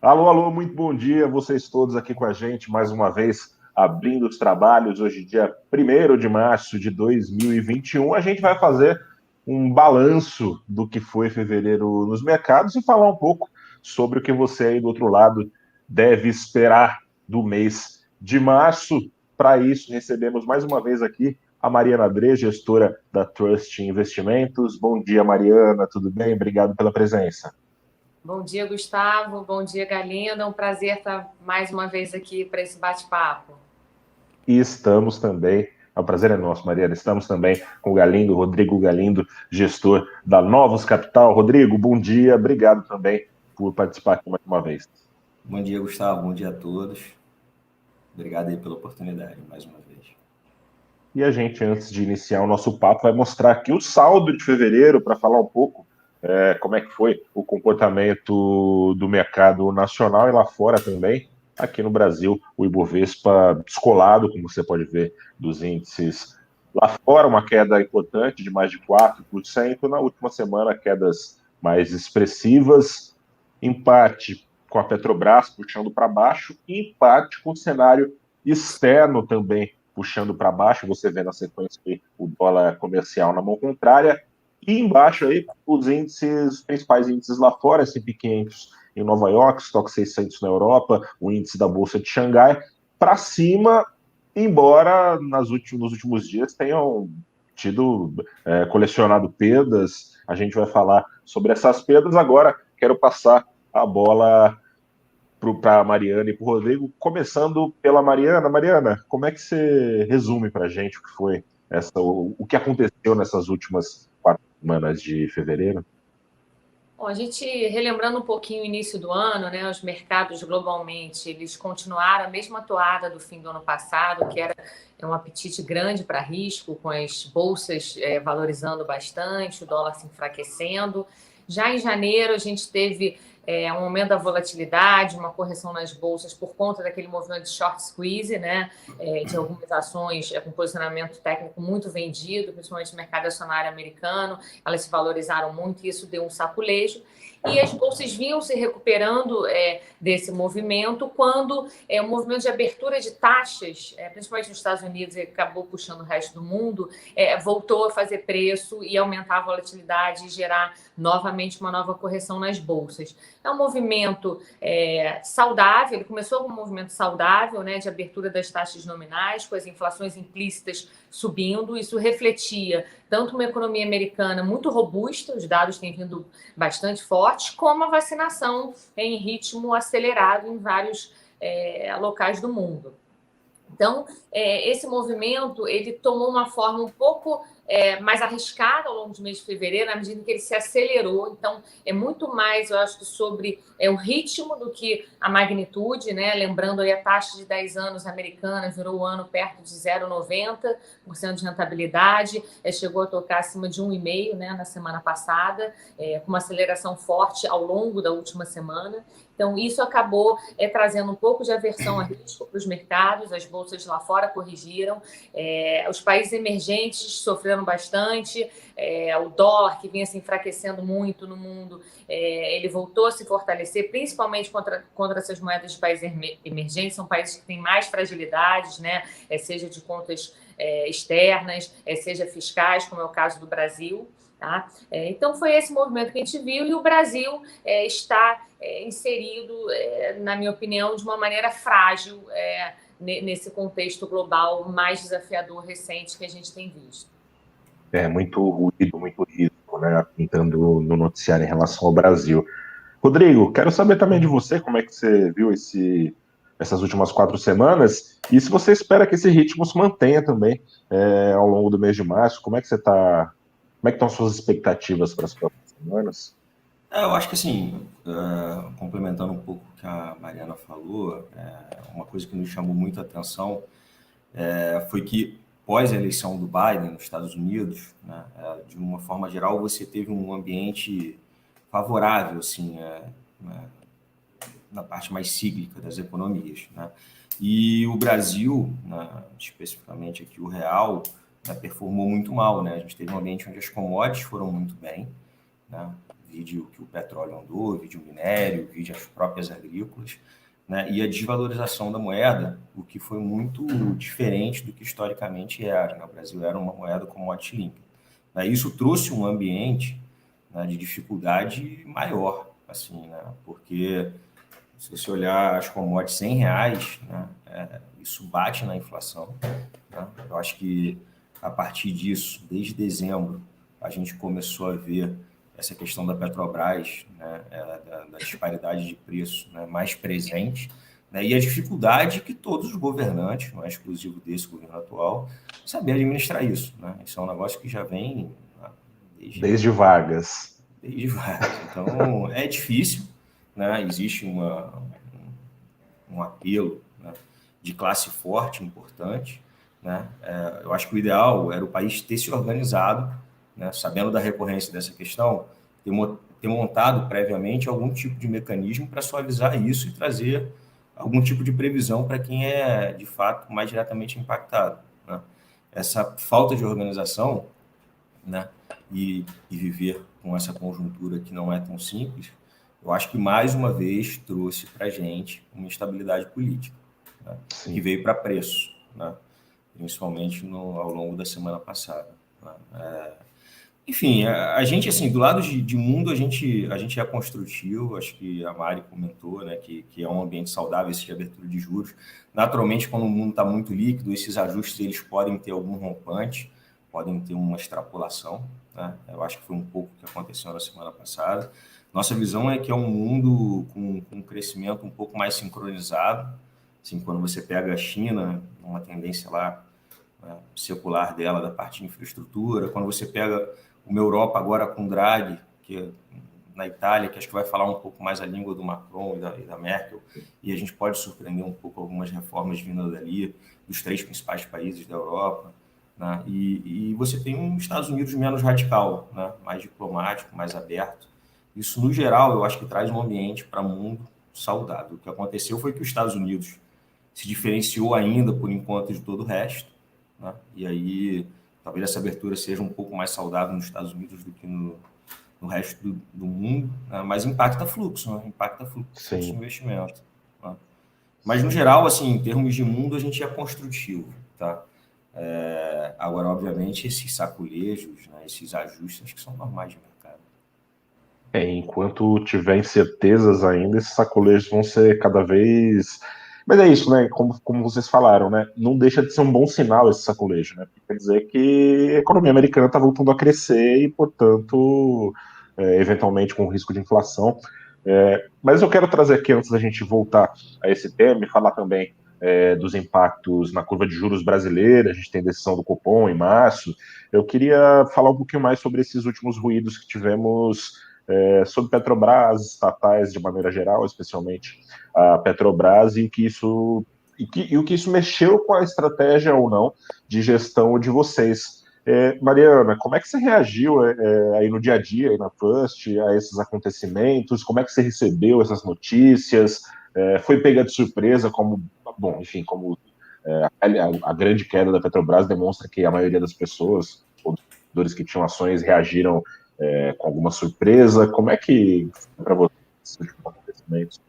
Alô, alô, muito bom dia, vocês todos aqui com a gente, mais uma vez, abrindo os trabalhos. Hoje, dia 1º de março de 2021, a gente vai fazer um balanço do que foi fevereiro nos mercados e falar um pouco sobre o que você aí do outro lado deve esperar do mês de março. Para isso, recebemos mais uma vez aqui a Mariana Dre, gestora da Trust Investimentos. Bom dia, Mariana, tudo bem? Obrigado pela presença. Bom dia, Gustavo. Bom dia, Galindo. É um prazer estar mais uma vez aqui para esse bate-papo. E estamos também, o prazer é nosso, Mariana, estamos também com o Galindo, Rodrigo Galindo, gestor da Novos Capital. Rodrigo, bom dia, obrigado também por participar aqui mais uma vez. Bom dia, Gustavo. Bom dia a todos. Obrigado aí pela oportunidade, mais uma vez. E a gente, antes de iniciar o nosso papo, vai mostrar aqui o saldo de fevereiro para falar um pouco como é que foi o comportamento do mercado nacional e lá fora também. Aqui no Brasil, o Ibovespa descolado, como você pode ver, dos índices lá fora, uma queda importante de mais de 4%. Na última semana, quedas mais expressivas, empate com a Petrobras puxando para baixo e empate com o cenário externo também puxando para baixo. Você vê na sequência aí o dólar comercial na mão contrária. E embaixo aí os índices, os principais índices lá fora, S&P 500 em Nova York, Stock 600 na Europa, o índice da Bolsa de Xangai, para cima, embora nos últimos dias tenham tido colecionado perdas. A gente vai falar sobre essas perdas. Agora quero passar a bola para a Mariana e para o Rodrigo, começando pela Mariana. Mariana, como é que você resume para a gente o que foi o que aconteceu nessas últimas 4 semanas de fevereiro? Bom, a gente, relembrando um pouquinho o início do ano, né, os mercados globalmente, eles continuaram a mesma toada do fim do ano passado, que era um apetite grande para risco, com as bolsas valorizando bastante, o dólar se enfraquecendo. Já em janeiro, a gente teve um aumento da volatilidade, uma correção nas bolsas por conta daquele movimento de short squeeze, né, de algumas ações com posicionamento técnico muito vendido, principalmente no mercado acionário americano. Elas se valorizaram muito e isso deu um saculejo. E as bolsas vinham se recuperando desse movimento quando o movimento de abertura de taxas, principalmente nos Estados Unidos, e acabou puxando o resto do mundo, voltou a fazer preço e aumentar a volatilidade e gerar novamente uma nova correção nas bolsas. É um movimento saudável, ele começou com um movimento saudável, né, de abertura das taxas nominais, com as inflações implícitas subindo. Isso refletia tanto uma economia americana muito robusta, os dados têm vindo bastante fortes, como a vacinação em ritmo acelerado em vários locais do mundo. Então, esse movimento ele tomou uma forma um pouco mais arriscada ao longo do mês de fevereiro, na medida que ele se acelerou. Então, é muito mais, eu acho, sobre o ritmo do que a magnitude, né? Lembrando aí a taxa de 10 anos americana virou o ano perto de 0,90% de rentabilidade, chegou a tocar acima de 1,5%, né, na semana passada, com uma aceleração forte ao longo da última semana. Então, isso acabou trazendo um pouco de aversão a risco para os mercados, as bolsas lá fora corrigiram, os países emergentes sofreram bastante, o dólar, que vinha se enfraquecendo muito no mundo, ele voltou a se fortalecer, principalmente contra essas moedas de países emergentes, são países que têm mais fragilidades, né? Seja de contas externas, seja fiscais, como é o caso do Brasil. Tá? Então, foi esse movimento que a gente viu, e o Brasil está inserido, na minha opinião, de uma maneira frágil nesse contexto global mais desafiador recente que a gente tem visto. Muito ruído, muito risco, né, pintando no noticiário em relação ao Brasil. Rodrigo, quero saber também de você como é que você viu essas últimas 4 semanas e se você espera que esse ritmo se mantenha também ao longo do mês de março. Como é que você está? Como é que estão as suas expectativas para as próximas semanas? Eu acho que assim, complementando um pouco o que a Mariana falou, uma coisa que nos chamou muito a atenção foi que pós a eleição do Biden nos Estados Unidos, né, de uma forma geral, você teve um ambiente favorável, assim, na parte mais cíclica das economias, né? E o Brasil, né, especificamente aqui o real, né, performou muito mal, né? A gente teve um ambiente onde as commodities foram muito bem, né? Vide o que o petróleo andou, vide o minério, vide as próprias agrícolas, né? E a desvalorização da moeda, o que foi muito diferente do que historicamente era, né? O Brasil era uma moeda commodity linked, né? Isso trouxe um ambiente, né, de dificuldade maior, assim, né? Porque se você olhar as commodities R$ 100, né, isso bate na inflação, né? Eu acho que a partir disso, desde dezembro, a gente começou a ver essa questão da Petrobras, né, da disparidade de preço, né, mais presente, né, e a dificuldade que todos os governantes, não é exclusivo desse governo atual, saber administrar isso, né? Isso é um negócio que já vem, né, Desde Vargas. desde Vargas. Então, é difícil, né? Existe um apelo, né, de classe forte, importante, né? Eu acho que o ideal era o país ter se organizado, né, sabendo da recorrência dessa questão, ter montado previamente algum tipo de mecanismo para suavizar isso e trazer algum tipo de previsão para quem é, de fato, mais diretamente impactado, né? Essa falta de organização, né, e viver com essa conjuntura que não é tão simples, eu acho que mais uma vez trouxe para a gente uma instabilidade política, né, que veio para preço, né, principalmente ao longo da semana passada, né. Enfim, a gente, assim, do lado de mundo, a gente é construtivo, acho que a Mari comentou, né, que é um ambiente saudável esse de abertura de juros. Naturalmente, quando o mundo está muito líquido, esses ajustes eles podem ter algum rompante, podem ter uma extrapolação, né? Eu acho que foi um pouco o que aconteceu na semana passada. Nossa visão é que é um mundo com um crescimento um pouco mais sincronizado. Assim, quando você pega a China, uma tendência lá, né, secular dela, da parte de infraestrutura, quando você pega uma Europa agora com Draghi, que é na Itália, que acho que vai falar um pouco mais a língua do Macron e da Merkel, e a gente pode surpreender um pouco algumas reformas vindas dali, dos 3 principais países da Europa, né? E você tem um Estados Unidos menos radical, né, mais diplomático, mais aberto. Isso, no geral, eu acho que traz um ambiente para o mundo saudável. O que aconteceu foi que os Estados Unidos se diferenciou ainda, por enquanto, de todo o resto, né? E aí talvez essa abertura seja um pouco mais saudável nos Estados Unidos do que no resto do mundo, né? Mas impacta fluxo, né? Impacta fluxo de investimento, né? Mas, no geral, assim, em termos de mundo, a gente é construtivo, tá? Agora, obviamente, esses sacolejos, né, esses ajustes que são normais de mercado. Enquanto tiver incertezas ainda, esses sacolejos vão ser cada vez. Mas é isso, né? Como vocês falaram, né? Não deixa de ser um bom sinal esse sacolejo, né? Porque quer dizer que a economia americana está voltando a crescer e, portanto, eventualmente com risco de inflação. Mas eu quero trazer aqui, antes da gente voltar a esse tema, e falar também dos impactos na curva de juros brasileira. A gente tem decisão do Copom em março. Eu queria falar um pouquinho mais sobre esses últimos ruídos que tivemos sobre Petrobras, estatais de maneira geral, especialmente a Petrobras, e o que isso mexeu com a estratégia ou não de gestão de vocês. Mariana, como é que você reagiu aí no dia a dia, aí na First, a esses acontecimentos? Como é que você recebeu essas notícias? Foi pega de surpresa, bom, enfim, como a grande queda da Petrobras demonstra que a maioria das pessoas, ou dos investidores que tinham ações, reagiram com alguma surpresa? Como é que foi para você esses últimos acontecimentos?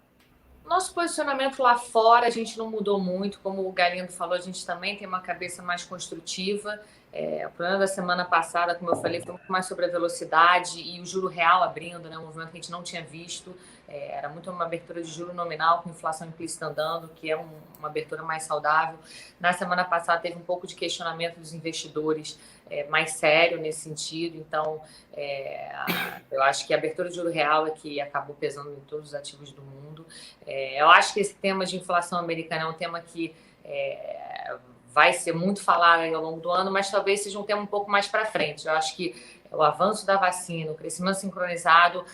Nosso posicionamento lá fora, a gente não mudou muito, como o Galindo falou, a gente também tem uma cabeça mais construtiva. O problema da semana passada, como eu falei, foi muito mais sobre a velocidade e o juro real abrindo, né? Um movimento que a gente não tinha visto. Era muito uma abertura de juro nominal com inflação implícita andando, que é uma abertura mais saudável. Na semana passada teve um pouco de questionamento dos investidores, mais sério nesse sentido. Então, eu acho que a abertura de juro real é que acabou pesando em todos os ativos do mundo. Eu acho que esse tema de inflação americana é um tema que vai ser muito falado ao longo do ano, mas talvez seja um tema um pouco mais para frente. Eu acho que o avanço da vacina, o crescimento sincronizado,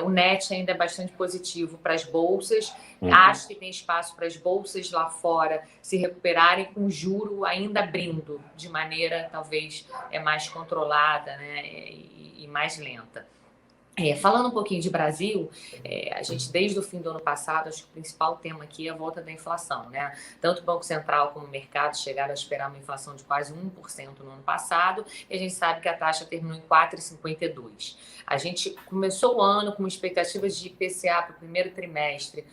o net ainda é bastante positivo para as bolsas. Acho que tem espaço para as bolsas lá fora se recuperarem com o juro ainda abrindo de maneira talvez mais controlada, né, e mais lenta. Falando um pouquinho de Brasil, a gente, desde o fim do ano passado, acho que o principal tema aqui é a volta da inflação, né? Tanto o Banco Central como o mercado chegaram a esperar uma inflação de quase 1% no ano passado, e a gente sabe que a taxa terminou em 4,52%. A gente começou o ano com expectativas de IPCA para o primeiro trimestre,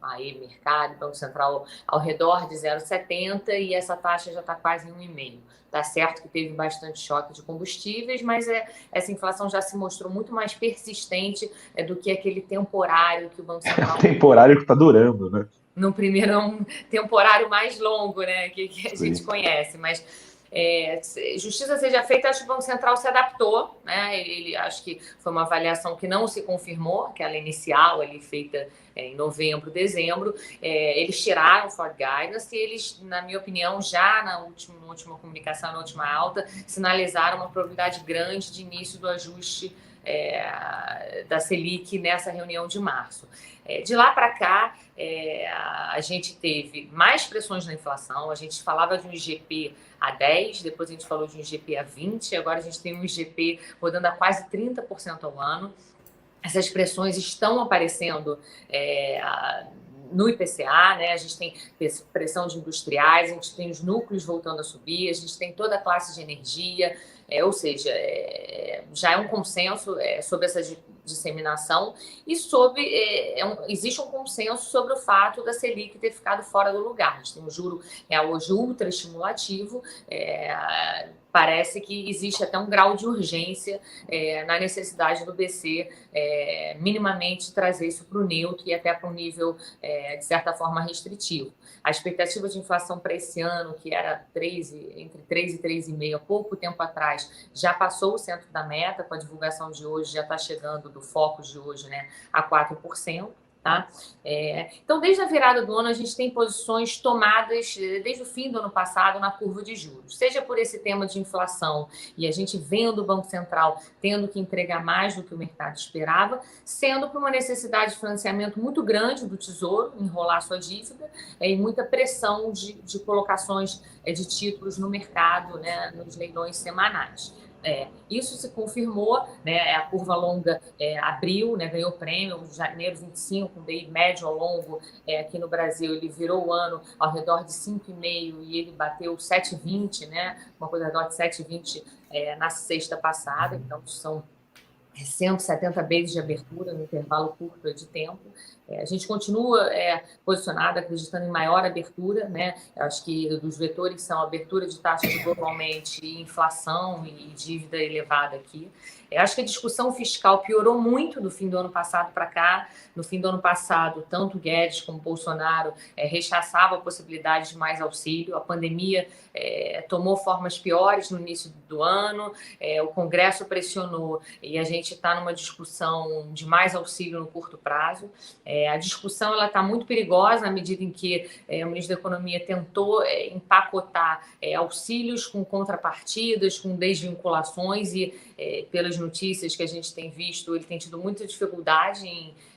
aí mercado, Banco Central ao redor de 0,70%, e essa taxa já está quase em 1,5%. Tá certo que teve bastante choque de combustíveis, mas essa inflação já se mostrou muito mais persistente do que aquele temporário que o Banco Central... temporário que está durando, né? No primeiro é um temporário mais longo, né, que a gente conhece, mas... justiça seja feita, acho que o Banco Central se adaptou, né? Ele acho que foi uma avaliação que não se confirmou, aquela inicial ali feita em novembro, dezembro. Eles tiraram o forward guidance e eles, na minha opinião, já na última comunicação, na última alta, sinalizaram uma probabilidade grande de início do ajuste da Selic nessa reunião de março. De lá para cá, a gente teve mais pressões na inflação, a gente falava de um IGP a 10, depois a gente falou de um IGP a 20, agora a gente tem um IGP rodando a quase 30% ao ano. Essas pressões estão aparecendo no IPCA, né? A gente tem pressão de industriais, a gente tem os núcleos voltando a subir, a gente tem toda a classe de energia, ou seja, já é um consenso sobre essa disseminação e existe um consenso sobre o fato da Selic ter ficado fora do lugar. A gente tem um juro hoje ultra estimulativo, parece que existe até um grau de urgência na necessidade do BC minimamente trazer isso para o neutro e até para um nível, de certa forma, restritivo. A expectativa de inflação para esse ano, que era entre 3 e 3,5 há pouco tempo atrás, já passou o centro da meta, com a divulgação de hoje, já está chegando do foco de hoje, né, a 4%. Tá? Então, desde a virada do ano, a gente tem posições tomadas desde o fim do ano passado na curva de juros, seja por esse tema de inflação e a gente vendo o Banco Central tendo que entregar mais do que o mercado esperava, sendo por uma necessidade de financiamento muito grande do Tesouro, enrolar sua dívida, e muita pressão de colocações de títulos no mercado, né, nos leilões semanais. Isso se confirmou, né? A curva longa abriu, né? Ganhou prêmio, janeiro 25, um DI médio ao longo aqui no Brasil, ele virou o ano ao redor de 5,5 e ele bateu 7,20, né? Uma coisa ao redor de 7,20 na sexta passada, então são 170 bases de abertura no intervalo curto de tempo. A gente continua posicionado, acreditando em maior abertura, né? Eu acho que dos vetores são abertura de taxas globalmente, inflação e dívida elevada aqui. Eu acho que a discussão fiscal piorou muito do fim do ano passado para cá. No fim do ano passado, tanto Guedes como Bolsonaro rechaçavam a possibilidade de mais auxílio. A pandemia tomou formas piores no início do ano, o Congresso pressionou e a gente está numa discussão de mais auxílio no curto prazo. A discussão está muito perigosa na medida em que o ministro da Economia tentou empacotar auxílios com contrapartidas, com desvinculações e, pelas notícias que a gente tem visto, ele tem tido muita dificuldade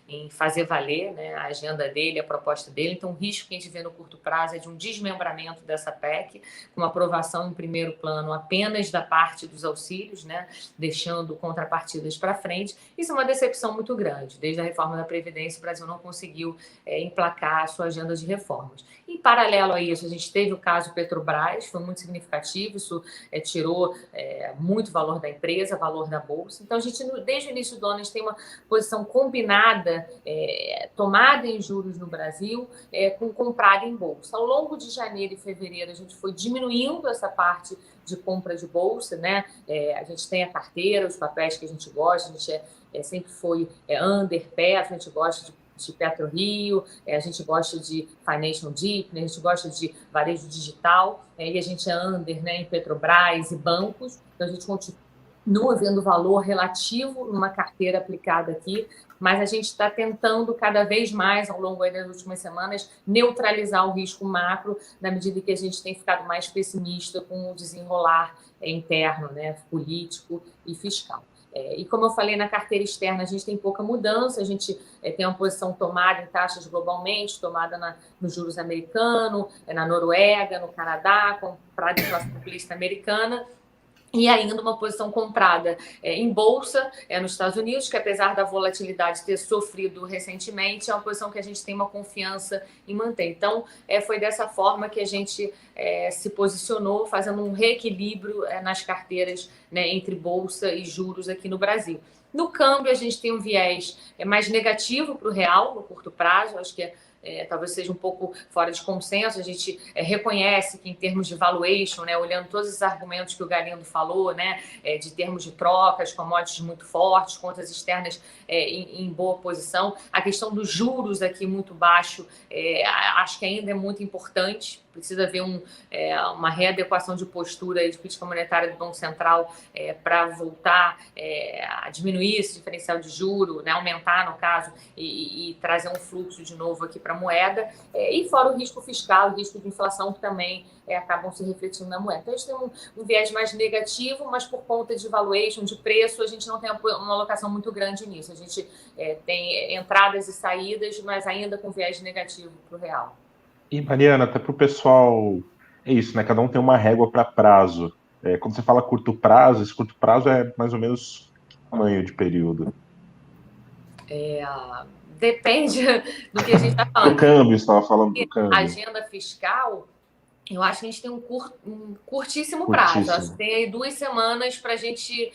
em fazer valer, né, a agenda dele, a proposta dele. Então, o risco que a gente vê no curto prazo é de um desmembramento dessa PEC, com uma aprovação em primeiro plano apenas da parte dos auxílios, né, deixando contrapartidas para frente. Isso é uma decepção muito grande. Desde a reforma da Previdência, o Brasil não conseguiu emplacar a sua agenda de reformas. Em paralelo a isso, a gente teve o caso Petrobras, foi muito significativo, isso tirou muito valor da empresa, valor da Bolsa. Então, a gente, desde o início do ano, a gente tem uma posição combinada, tomada em juros no Brasil, com comprada em Bolsa. Ao longo de janeiro e fevereiro, a gente foi diminuindo essa parte de compra de Bolsa, né? A gente tem a carteira, os papéis que a gente gosta, a gente sempre foi under, PEF, a gente gosta de PetroRio, a gente gosta de Financial Deep, né? A gente gosta de varejo digital, e a gente é under, né, em Petrobras e bancos, então a gente continua vendo valor relativo numa carteira aplicada aqui, mas a gente está tentando cada vez mais, ao longo das últimas semanas, neutralizar o risco macro, na medida que a gente tem ficado mais pessimista com o desenrolar interno, né, político e fiscal. E como eu falei, na carteira externa a gente tem pouca mudança, a gente tem uma posição tomada em taxas globalmente, tomada no juros americano, na Noruega, no Canadá, comprada em inflação implícita americana, e ainda uma posição comprada em bolsa nos Estados Unidos, que apesar da volatilidade ter sofrido recentemente, é uma posição que a gente tem uma confiança em manter. Então, foi dessa forma que a gente se posicionou, fazendo um reequilíbrio nas carteiras, né, entre bolsa e juros aqui no Brasil. No câmbio, a gente tem um viés mais negativo para o real no curto prazo, acho que talvez seja um pouco fora de consenso. A gente reconhece que em termos de valuation, né, olhando todos os argumentos que o Galindo falou, né, de termos de trocas, commodities muito fortes, contas externas em boa posição, a questão dos juros aqui muito baixo, acho que ainda é muito importante. Precisa haver uma readequação de postura de política monetária do Banco Central para voltar a diminuir esse diferencial de juro, né, aumentar, no caso, e trazer um fluxo de novo aqui para a moeda. E fora o risco fiscal, o risco de inflação, que também acabam se refletindo na moeda. Então, a gente tem um viés mais negativo, mas por conta de valuation, de preço, a gente não tem uma alocação muito grande nisso. A gente tem entradas e saídas, mas ainda com viés negativo para o real. E, Mariana, até para o pessoal, é isso, né? Cada um tem uma régua para prazo. Quando você fala curto prazo, esse curto prazo é mais ou menos que tamanho de período? Depende do que a gente está falando. Do câmbio, você estava falando do câmbio. Agenda fiscal, eu acho que a gente tem um curtíssimo prazo. Acho que tem aí 2 semanas para a gente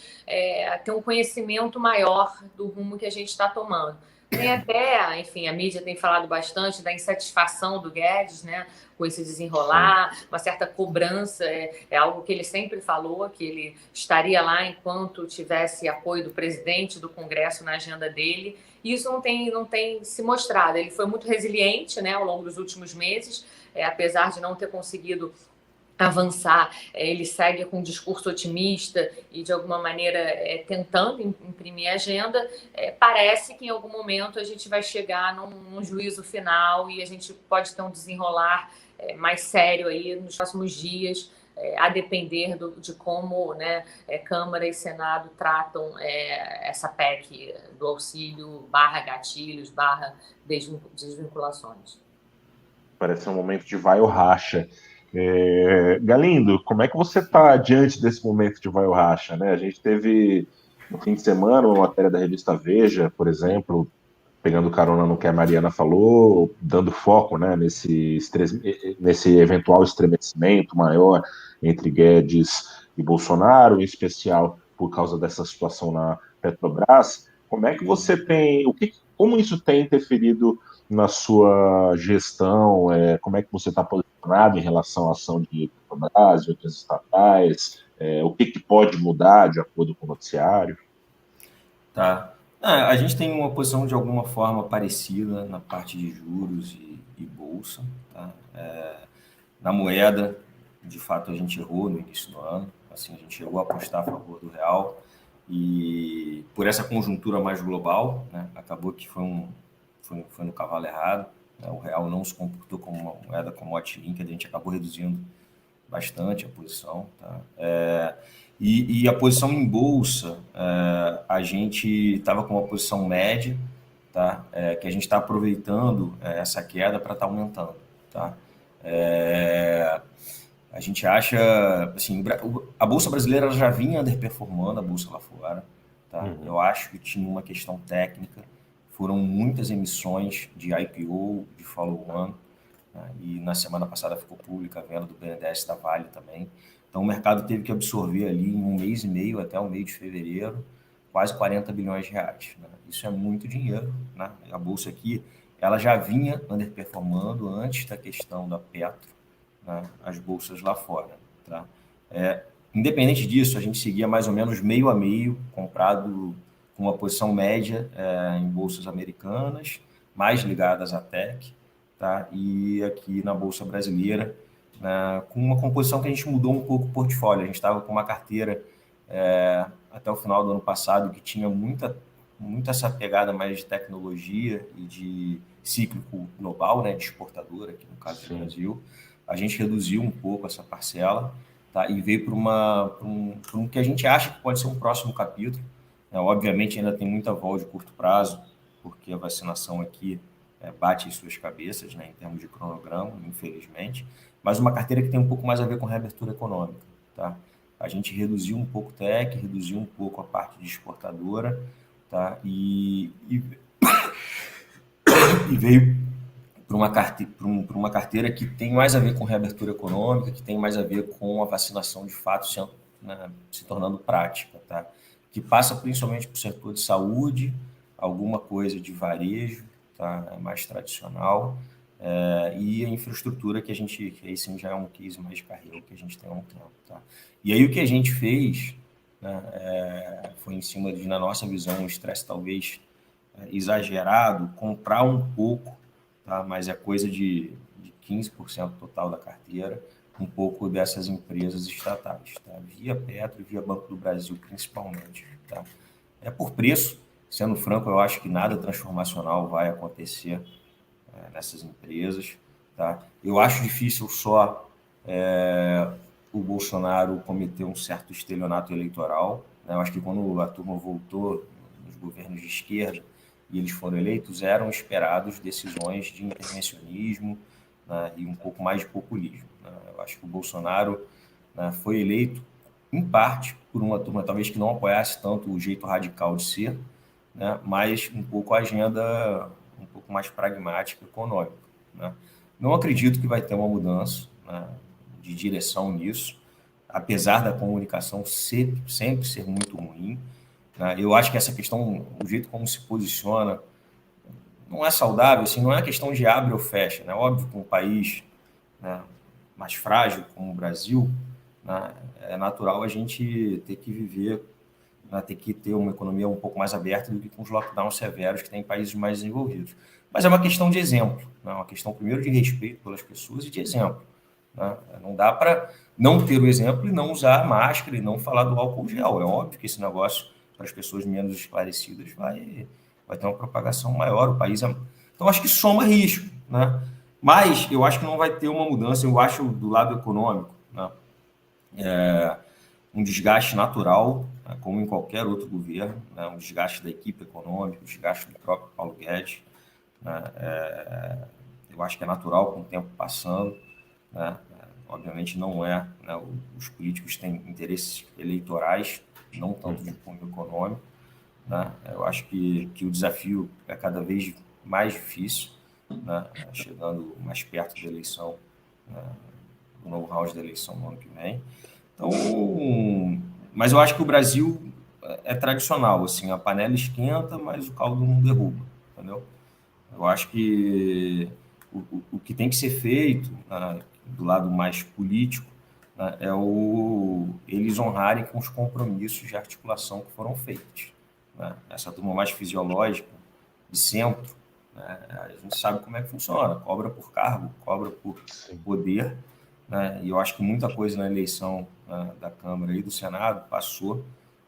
ter um conhecimento maior do rumo que a gente está tomando. Tem até, enfim, a mídia tem falado bastante da insatisfação do Guedes, né, com esse desenrolar, uma certa cobrança, é algo que ele sempre falou, que ele estaria lá enquanto tivesse apoio do presidente, do Congresso na agenda dele. E isso não tem se mostrado. Ele foi muito resiliente, né, ao longo dos últimos meses, apesar de não ter conseguido avançar, ele segue com um discurso otimista e, de alguma maneira, tentando imprimir agenda. Parece que, em algum momento, a gente vai chegar num juízo final e a gente pode ter um desenrolar mais sério aí nos próximos dias, a depender de como, né, Câmara e Senado tratam essa PEC do auxílio /gatilhos /desvinculações. Parece um momento de vai ou racha. Galindo, como é que você está diante desse momento de vai ou racha, né? A gente teve no fim de semana uma matéria da revista Veja, por exemplo, pegando carona no que a Mariana falou, dando foco, né, nesse eventual estremecimento maior entre Guedes e Bolsonaro, em especial por causa dessa situação na Petrobras. Como é que você tem, como isso tem interferido na sua gestão? Como é que você está posicionado em relação à ação de Petrobras e outras estatais? O que pode mudar de acordo com o noticiário? Tá. A gente tem uma posição de alguma forma parecida na parte de juros e bolsa. Tá? Na moeda, de fato, a gente errou no início do ano. Assim, a gente chegou a apostar a favor do real e por essa conjuntura mais global, né, acabou que foi no cavalo errado. Né? O real não se comportou como uma moeda commodity link, a gente acabou reduzindo bastante a posição. Tá? E a posição em bolsa, a gente estava com uma posição média, tá? Que a gente está aproveitando essa queda para estar aumentando. Tá? A gente acha, assim, a Bolsa brasileira ela já vinha underperformando a Bolsa lá fora. Tá? Eu acho que tinha uma questão técnica, foram muitas emissões de IPO, de follow-on, né? E na semana passada ficou pública a venda do BNDES da Vale também. Então o mercado teve que absorver ali em 1 mês e meio até o mês de fevereiro quase 40 bilhões de reais. Né? Isso é muito dinheiro. Né? A Bolsa aqui ela já vinha underperformando antes da questão da Petro, né? As bolsas lá fora. Tá? Independente disso, a gente seguia mais ou menos meio a meio, comprado com uma posição média em bolsas americanas, mais ligadas à tech, tá? E aqui na Bolsa Brasileira, com uma composição que a gente mudou um pouco o portfólio. A gente estava com uma carteira até o final do ano passado que tinha muita essa pegada mais de tecnologia e de cíclico global, né, de exportadora, aqui no caso do Brasil. A gente reduziu um pouco essa parcela, tá? E veio para um que a gente acha que pode ser um próximo capítulo. Obviamente ainda tem muita vol de curto prazo, porque a vacinação aqui bate em suas cabeças, né, em termos de cronograma, infelizmente, mas uma carteira que tem um pouco mais a ver com reabertura econômica. Tá? A gente reduziu um pouco o TEC, reduziu um pouco a parte de exportadora, tá? E veio para uma carteira que tem mais a ver com reabertura econômica, que tem mais a ver com a vacinação de fato se tornando prática, tá? Que passa principalmente para o setor de saúde, alguma coisa de varejo, tá? Mais tradicional, e a infraestrutura que aí sim já é um case mais de carreira que a gente tem há um tempo, tá? E aí o que a gente fez, né, foi em cima de, na nossa visão, um estresse talvez exagerado, comprar um pouco, tá? Mas é coisa de 15% total da carteira, um pouco dessas empresas estatais, tá? Via Petro e via Banco do Brasil, principalmente, tá? É por preço, sendo franco, eu acho que nada transformacional vai acontecer nessas empresas, tá? Eu acho difícil só o Bolsonaro cometer um certo estelionato eleitoral, né? Eu acho que quando a turma voltou nos governos de esquerda e eles foram eleitos, eram esperados decisões de intervencionismo, né, e um pouco mais de populismo, né? Eu acho que o Bolsonaro, né, foi eleito, em parte, por uma turma talvez que não apoiasse tanto o jeito radical de ser, né, mas um pouco a agenda um pouco mais pragmática, econômica, né? Não acredito que vai ter uma mudança, né, de direção nisso, apesar da comunicação sempre ser muito ruim, né? Eu acho que essa questão, o jeito como se posiciona, não é saudável, assim, não é questão de abre ou fecha, né? Óbvio que um país, né, mais frágil como o Brasil, né, é natural a gente ter que viver, né, ter que ter uma economia um pouco mais aberta do que com os lockdowns severos que tem em países mais desenvolvidos. Mas é uma questão de exemplo, né? Uma questão primeiro de respeito pelas pessoas e de exemplo, né? Não dá para não ter o exemplo e não usar máscara e não falar do álcool gel. É óbvio que esse negócio, para as pessoas menos esclarecidas, vai ter uma propagação maior. O país Então, acho que soma risco, né? Mas eu acho que não vai ter uma mudança. Eu acho, do lado econômico, né, um desgaste natural, né, como em qualquer outro governo, né, um desgaste da equipe econômica, um desgaste do próprio Paulo Guedes, né, eu acho que é natural com o tempo passando, né, obviamente não é, né, os políticos têm interesses eleitorais, não tanto de cunho econômico, né, eu acho que o desafio é cada vez mais difícil, né, chegando mais perto da eleição, né, do novo round da eleição no ano que vem. Então, mas eu acho que o Brasil é tradicional, assim, a panela esquenta, mas o caldo não derruba, entendeu? Eu acho que o que tem que ser feito, né, do lado mais político, né, é eles honrarem com os compromissos de articulação que foram feitos, né? Essa turma mais fisiológica, de centro, né, a gente sabe como é que funciona, cobra por cargo, cobra por poder, né? E eu acho que muita coisa na eleição, né, da Câmara e do Senado passou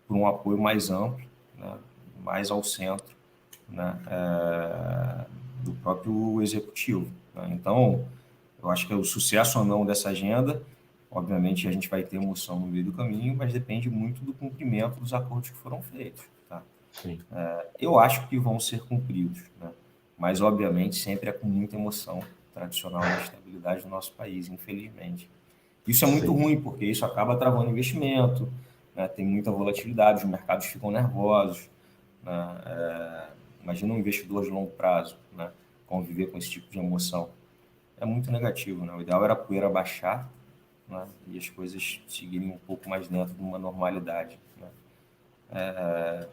por um apoio mais amplo, né, mais ao centro, né, do próprio executivo, né? Então, eu acho que o sucesso ou não dessa agenda, obviamente a gente vai ter emoção no meio do caminho, mas depende muito do cumprimento dos acordos que foram feitos, tá? Eu acho que vão ser cumpridos, né? Mas obviamente sempre é com muita emoção, tradicional da estabilidade do nosso país, infelizmente. Isso é muito ruim, porque isso acaba travando investimento, né? Tem muita volatilidade, os mercados ficam nervosos, né? Imagina um investidor de longo prazo, né, conviver com esse tipo de emoção. É muito negativo, né? O ideal era a poeira baixar, né, e as coisas seguirem um pouco mais dentro de uma normalidade, né?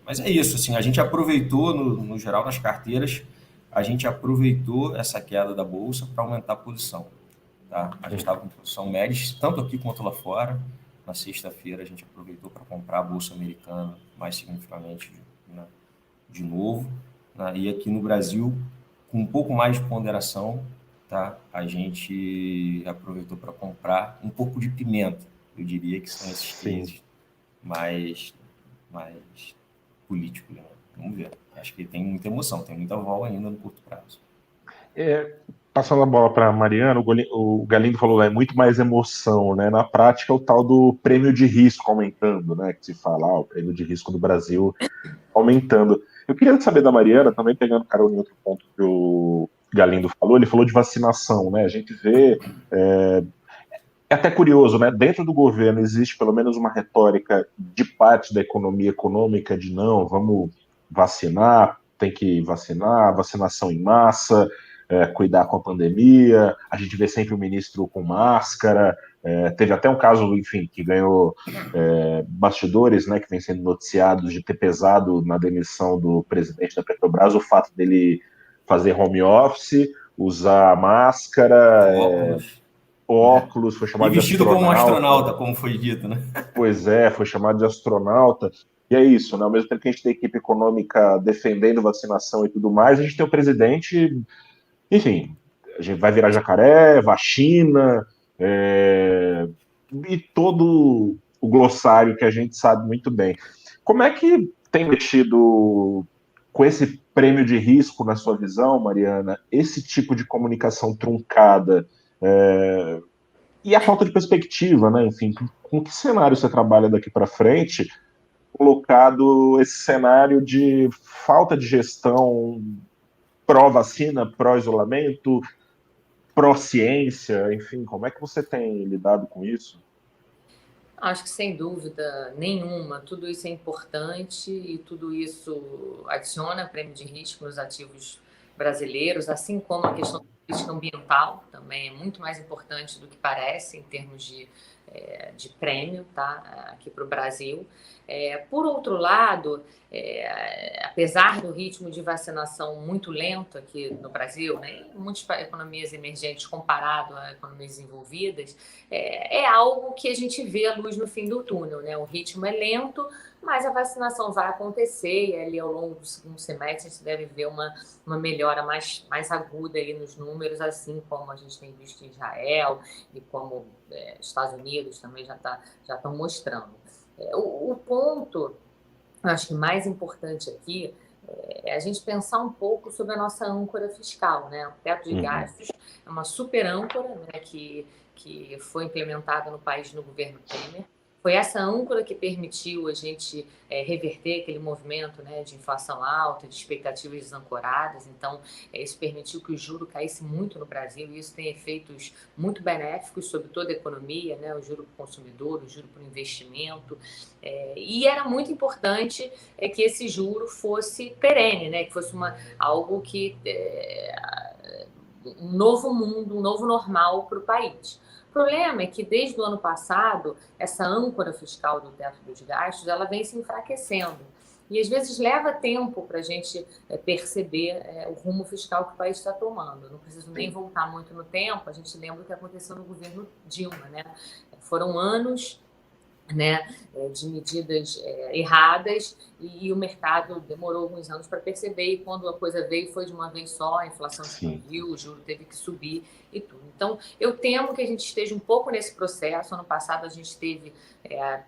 Mas é isso, assim, a gente aproveitou, no geral, nas carteiras, a gente aproveitou essa queda da Bolsa para aumentar a posição, tá? A gente estava com posição média, tanto aqui quanto lá fora. Na sexta-feira, a gente aproveitou para comprar a Bolsa Americana mais significativamente, né, de novo, né? E aqui no Brasil, com um pouco mais de ponderação, tá? A gente aproveitou para comprar um pouco de pimenta. Eu diria que são esses cases mais políticos, né? Vamos ver. Acho que tem muita emoção, tem muita vol ainda no curto prazo. Passando a bola para a Mariana, o Galindo falou, é muito mais emoção, né? Na prática, o tal do prêmio de risco aumentando, né? Que se fala, o prêmio de risco do Brasil aumentando. Eu queria saber da Mariana, também pegando carona em outro ponto que o Galindo falou, ele falou de vacinação, né? A gente vê É até curioso, né? Dentro do governo existe pelo menos uma retórica de parte da economia econômica de não, vamos vacinar, tem que vacinar, vacinação em massa, cuidar com a pandemia. A gente vê sempre o ministro com máscara. Teve até um caso, enfim, que ganhou bastidores, né, que vem sendo noticiados de ter pesado na demissão do presidente da Petrobras o fato dele fazer home office, usar máscara, óculos, foi E chamado de vestido como um astronauta. astronauta, como foi dito, né? Pois é, foi chamado de astronauta. E é isso, né? Ao mesmo tempo que a gente tem equipe econômica defendendo vacinação e tudo mais, a gente tem o presidente, enfim, a gente vai virar jacaré, vacina, e todo o glossário que a gente sabe muito bem. Como é que tem mexido com esse prêmio de risco, na sua visão, Mariana, esse tipo de comunicação truncada? E a falta de perspectiva, né? Enfim, com que cenário você trabalha daqui para frente, colocado esse cenário de falta de gestão pró-vacina, pró-isolamento, pró-ciência, enfim, como é que você tem lidado com isso? Acho que sem dúvida nenhuma, tudo isso é importante e tudo isso adiciona prêmio de risco nos ativos brasileiros, assim como a questão da política ambiental também é muito mais importante do que parece em termos de prêmio, tá? Aqui para o Brasil. Por outro lado, apesar do ritmo de vacinação muito lento aqui no Brasil, né, em muitas economias emergentes comparado a economias desenvolvidas, é algo que a gente vê a luz no fim do túnel, né? O ritmo é lento, mas a vacinação vai acontecer e ali ao longo do segundo semestre a gente deve ver uma melhora mais aguda ali nos números, assim como a gente tem visto em Israel e como Estados Unidos também já estão mostrando. O ponto, eu acho que mais importante aqui é a gente pensar um pouco sobre a nossa âncora fiscal, né? O teto de gastos é uma super âncora, né, que foi implementada no país no governo Temer. Foi essa âncora que permitiu a gente reverter aquele movimento, né, de inflação alta, de expectativas desancoradas. Então, isso permitiu que o juro caísse muito no Brasil e isso tem efeitos muito benéficos sobre toda a economia, né, o juro para o consumidor, o juro para o investimento. E era muito importante que esse juro fosse perene, né, que fosse algo que um novo mundo, um novo normal para o país. O problema é que desde o ano passado, essa âncora fiscal do teto dos gastos, ela vem se enfraquecendo. E às vezes leva tempo para a gente perceber o rumo fiscal que o país está tomando. Não preciso nem voltar muito no tempo, a gente lembra o que aconteceu no governo Dilma, né? Foram anos, né, de medidas erradas e o mercado demorou alguns anos para perceber e quando a coisa veio foi de uma vez só, a inflação explodiu, o juro teve que subir e tudo. Então, eu temo que a gente esteja um pouco nesse processo. Ano passado a gente teve, a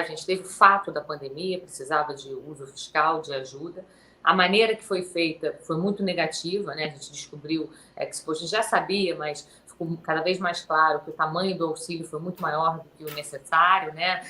gente teve o fato da pandemia, precisava de uso fiscal, de ajuda. A maneira que foi feita foi muito negativa, né? A gente descobriu que a gente já sabia, mas ficou cada vez mais claro que o tamanho do auxílio foi muito maior do que o necessário, né?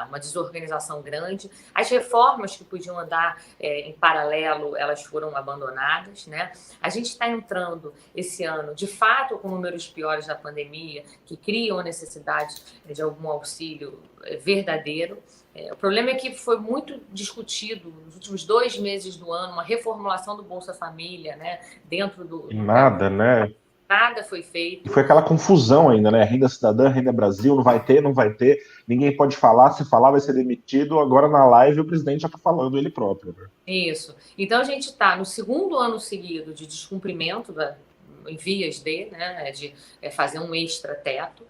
Uma desorganização grande. As reformas que podiam andar em paralelo, elas foram abandonadas, né? A gente está entrando esse ano, de fato, com números piores da pandemia, que criam a necessidade de algum auxílio verdadeiro. O problema é que foi muito discutido nos últimos 2 meses do ano, uma reformulação do Bolsa Família, né? Dentro do Nada, né? Nada foi feito. E foi aquela confusão ainda, né? Renda cidadã, renda Brasil, não vai ter, não vai ter. Ninguém pode falar, se falar vai ser demitido. Agora na live o presidente já está falando ele próprio. Né? Isso. Então a gente está no segundo ano seguido de descumprimento em vias né, de fazer um extra-teto.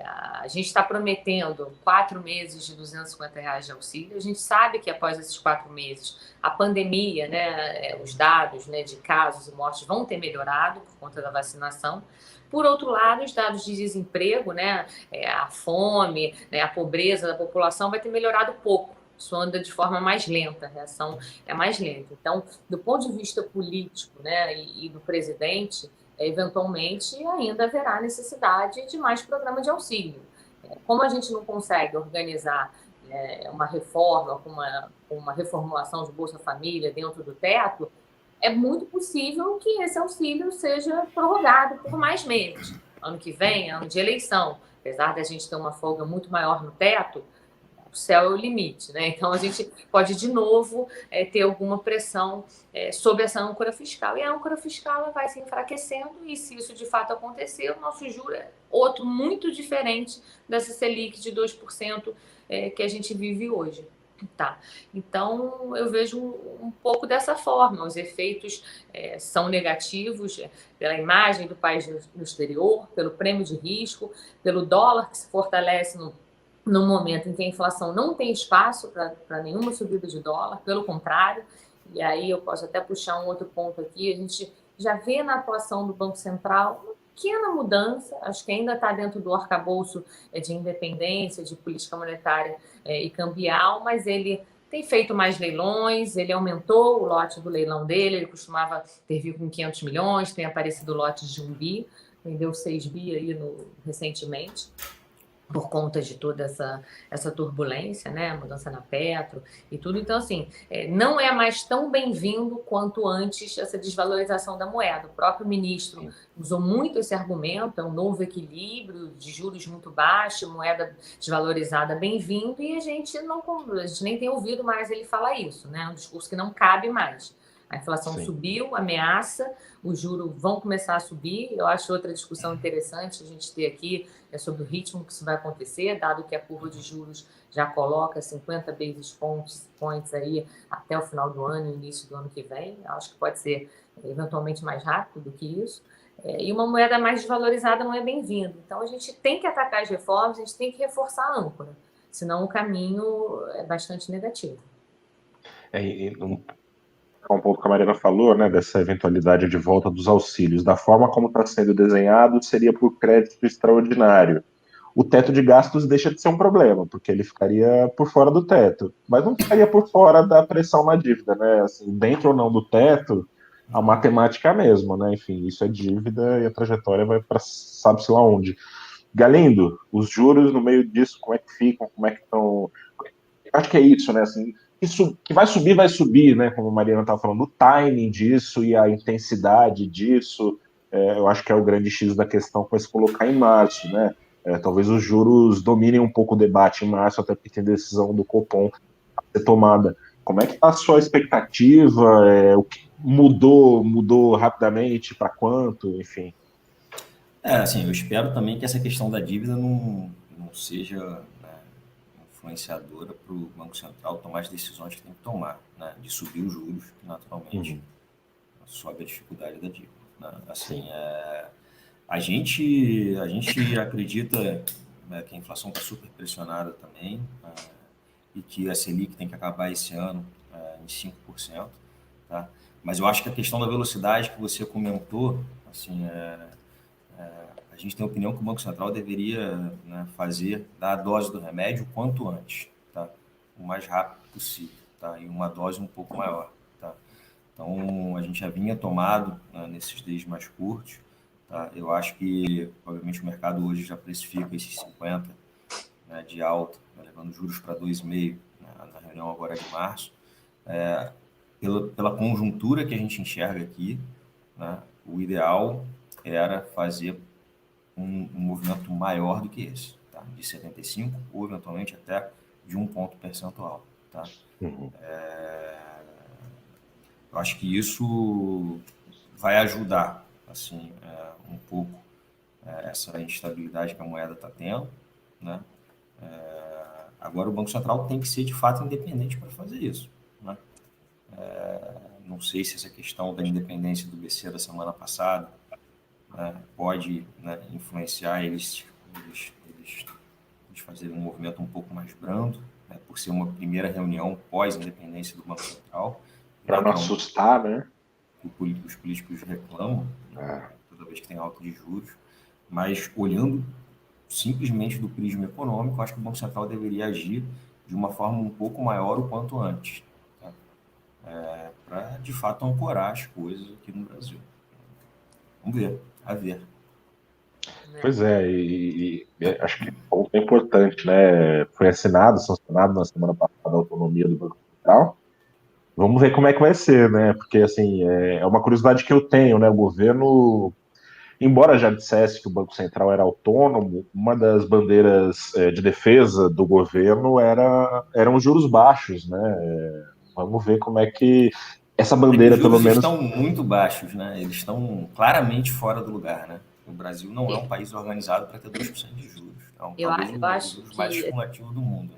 A gente está prometendo 4 meses de R$250 de auxílio. A gente sabe que após esses 4 meses, a pandemia, né, os dados, né, de casos e mortes vão ter melhorado por conta da vacinação. Por outro lado, os dados de desemprego, né, a fome, né, a pobreza da população vai ter melhorado pouco. Isso anda de forma mais lenta, a reação é mais lenta. Então, do ponto de vista político, né, e do presidente, eventualmente ainda haverá necessidade de mais programa de auxílio. Como a gente não consegue organizar uma reforma, uma reformulação de Bolsa Família dentro do teto, é muito possível que esse auxílio seja prorrogado por mais meses. ano que vem, ano de eleição, apesar da gente ter uma folga muito maior no teto, o céu é o limite, né? Então a gente pode de novo ter alguma pressão sobre essa âncora fiscal. E a âncora fiscal ela vai se enfraquecendo, e se isso de fato acontecer, o nosso juro é outro muito diferente dessa Selic de 2% que a gente vive hoje. Tá. Então, eu vejo um pouco dessa forma. Os efeitos são negativos pela imagem do país no exterior, pelo prêmio de risco, pelo dólar que se fortalece no momento em que a inflação não tem espaço para nenhuma subida de dólar, pelo contrário. E aí eu posso até puxar um outro ponto aqui. A gente já vê na atuação do Banco Central uma pequena mudança, acho que ainda está dentro do arcabouço de independência, de política monetária e cambial, mas ele tem feito mais leilões, ele aumentou o lote do leilão dele, ele costumava ter vindo com 500 milhões, tem aparecido lotes de 1 bi, vendeu 6 bi aí recentemente, por conta de toda essa turbulência, né, mudança na Petro e tudo. Então, assim, não é mais tão bem-vindo quanto antes essa desvalorização da moeda. O próprio ministro usou muito esse argumento, é um novo equilíbrio de juros muito baixos, moeda desvalorizada, bem-vindo, e a gente nem tem ouvido mais ele falar isso, né, é um discurso que não cabe mais. A inflação subiu, ameaça, os juros vão começar a subir. Eu acho outra discussão interessante a gente ter aqui sobre o ritmo que isso vai acontecer, dado que a curva de juros já coloca 50 basis points aí até o final do ano e início do ano que vem. Eu acho que pode ser eventualmente mais rápido do que isso. E uma moeda mais desvalorizada não é bem-vindo. Então, a gente tem que atacar as reformas, a gente tem que reforçar a âncora, senão o caminho é bastante negativo. Um pouco que a Mariana falou, né, dessa eventualidade de volta dos auxílios. Da forma como está sendo desenhado, seria por crédito extraordinário. O teto de gastos deixa de ser um problema, porque ele ficaria por fora do teto, mas não ficaria por fora da pressão na dívida, né? Assim, dentro ou não do teto, a matemática é a mesma, né? Enfim, isso é dívida e a trajetória vai para sabe-se lá onde. Galindo, os juros no meio disso, como é que ficam, como é que estão... Acho que é isso, né? Assim, isso que vai subir, né? Como a Mariana estava falando, o timing disso e a intensidade disso, eu acho que é o grande X da questão que vai se colocar em março, né? Talvez os juros dominem um pouco o debate em março, até porque tem decisão do Copom a ser tomada. Como é que está a sua expectativa? O que mudou rapidamente? Para quanto? Enfim. Assim, eu espero também que essa questão da dívida não seja, né, influenciadora para o Banco Central tomar as decisões que tem que tomar, né, de subir os juros, que naturalmente sobe a dificuldade da dívida. Né? Assim, a gente acredita, né, que a inflação está super pressionada também, e que a Selic tem que acabar esse ano em 5%. Tá? Mas eu acho que a questão da velocidade que você comentou, assim, a gente tem a opinião que o Banco Central deveria, né, dar a dose do remédio o quanto antes, tá? O mais rápido possível, tá? E uma dose um pouco maior. Tá? Então, a gente já vinha tomado, né, nesses dias mais curtos. Tá? Eu acho que, obviamente, o mercado hoje já precifica esses 50, né, de alta, né, levando juros para 2,5, né, na reunião agora de março. Pela conjuntura que a gente enxerga aqui, né, o ideal era fazer um movimento maior do que esse, tá? De 75 ou eventualmente até de 1 ponto percentual. Tá? Eu acho que isso vai ajudar, assim, um pouco essa instabilidade que a moeda está tendo, né? Agora o Banco Central tem que ser de fato independente para fazer isso, né? Não sei se essa questão da independência do BC da semana passada pode, né, influenciar eles fazerem um movimento um pouco mais brando, né, por ser uma primeira reunião pós-independência do Banco Central. Para não assustar, né? Os políticos reclamam, né, toda vez que tem alta de juros, mas olhando simplesmente do prisma econômico, acho que o Banco Central deveria agir de uma forma um pouco maior o quanto antes, tá? Para, de fato, ancorar as coisas aqui no Brasil. Vamos ver, a ver. Pois é, e acho que é importante, né? Foi sancionado na semana passada a autonomia do Banco Central. Vamos ver como é que vai ser, né? Porque, assim, é uma curiosidade que eu tenho, né? O governo embora já dissesse que o Banco Central era autônomo, uma das bandeiras de defesa do governo eram os juros baixos, né? Vamos ver como é que essa É que os bandeira, pelo juros menos. estão muito baixos, né? Eles estão claramente fora do lugar, né? O Brasil não é um país organizado para ter 2% de juros. É talvez eu o acho juros mais que estimulativo do mundo.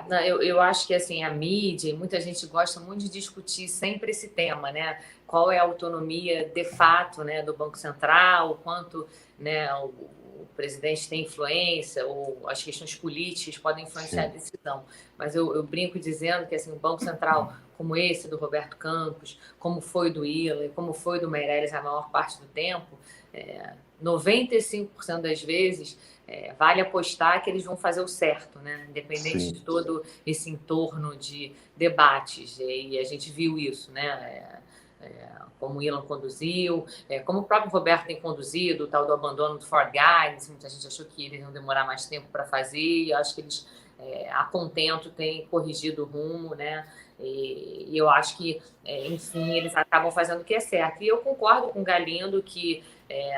não, eu acho que assim, a mídia e muita gente gosta muito de discutir sempre esse tema, né? Qual é a autonomia de fato, né, do Banco Central, o quanto, né, o presidente tem influência, ou as questões políticas podem influenciar a Sim. decisão. Mas eu brinco dizendo que assim, o Banco Central, como esse do Roberto Campos, como foi do Ila, como foi do Meirelles a maior parte do tempo, 95% das vezes vale apostar que eles vão fazer o certo, né? Independente Sim. de todo esse entorno de debates. E a gente viu isso, né? Como o Elon conduziu, como o próprio Roberto tem conduzido, o tal do abandono do Ford Guidance, muita gente achou que eles iam demorar mais tempo para fazer, e eu acho que eles, a contento, têm corrigido o rumo, né? E eu acho que, enfim, eles acabam fazendo o que é certo. E eu concordo com o Galindo que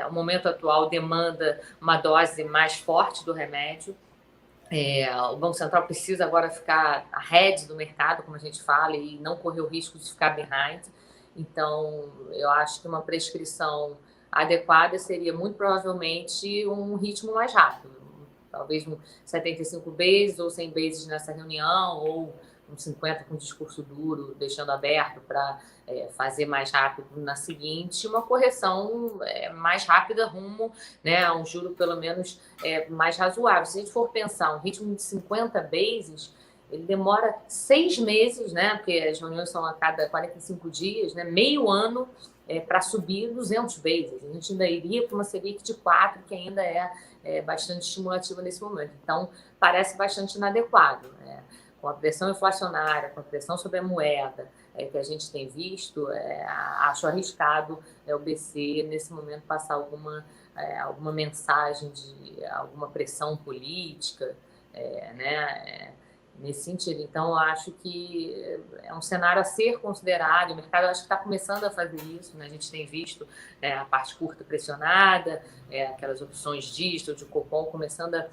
o momento atual demanda uma dose mais forte do remédio. O Banco Central precisa agora ficar ahead do mercado, como a gente fala, e não correr o risco de ficar behind. Então, eu acho que uma prescrição adequada seria muito provavelmente um ritmo mais rápido. Talvez 75 bases ou 100 bases nessa reunião, ou uns 50 com discurso duro, deixando aberto para fazer mais rápido na seguinte, uma correção mais rápida rumo, né, a um juro pelo menos mais razoável. Se a gente for pensar um ritmo de 50 bases, ele demora 6 meses, né, porque as reuniões são a cada 45 dias, né, meio ano para subir 200 bases. A gente ainda iria para uma Selic de 4, que ainda é bastante estimulativa nesse momento. Então, parece bastante inadequado, né? Com a pressão inflacionária, com a pressão sobre a moeda que a gente tem visto, acho arriscado o BC, nesse momento, passar alguma mensagem de alguma pressão política, né? Nesse sentido. Então, eu acho que é um cenário a ser considerado. O mercado, eu acho que está começando a fazer isso, né? A gente tem visto a parte curta pressionada, aquelas opções digital, de cupom, começando a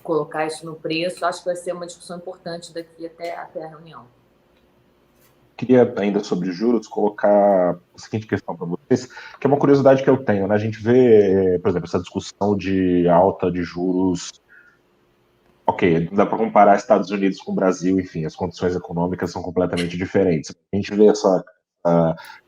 colocar isso no preço. Acho que vai ser uma discussão importante daqui até a reunião. Queria, ainda sobre juros, colocar a seguinte questão para vocês, que é uma curiosidade que eu tenho, né? A gente vê, por exemplo, essa discussão de alta de juros. Ok, não dá para comparar Estados Unidos com o Brasil, enfim, as condições econômicas são completamente diferentes. A gente vê essa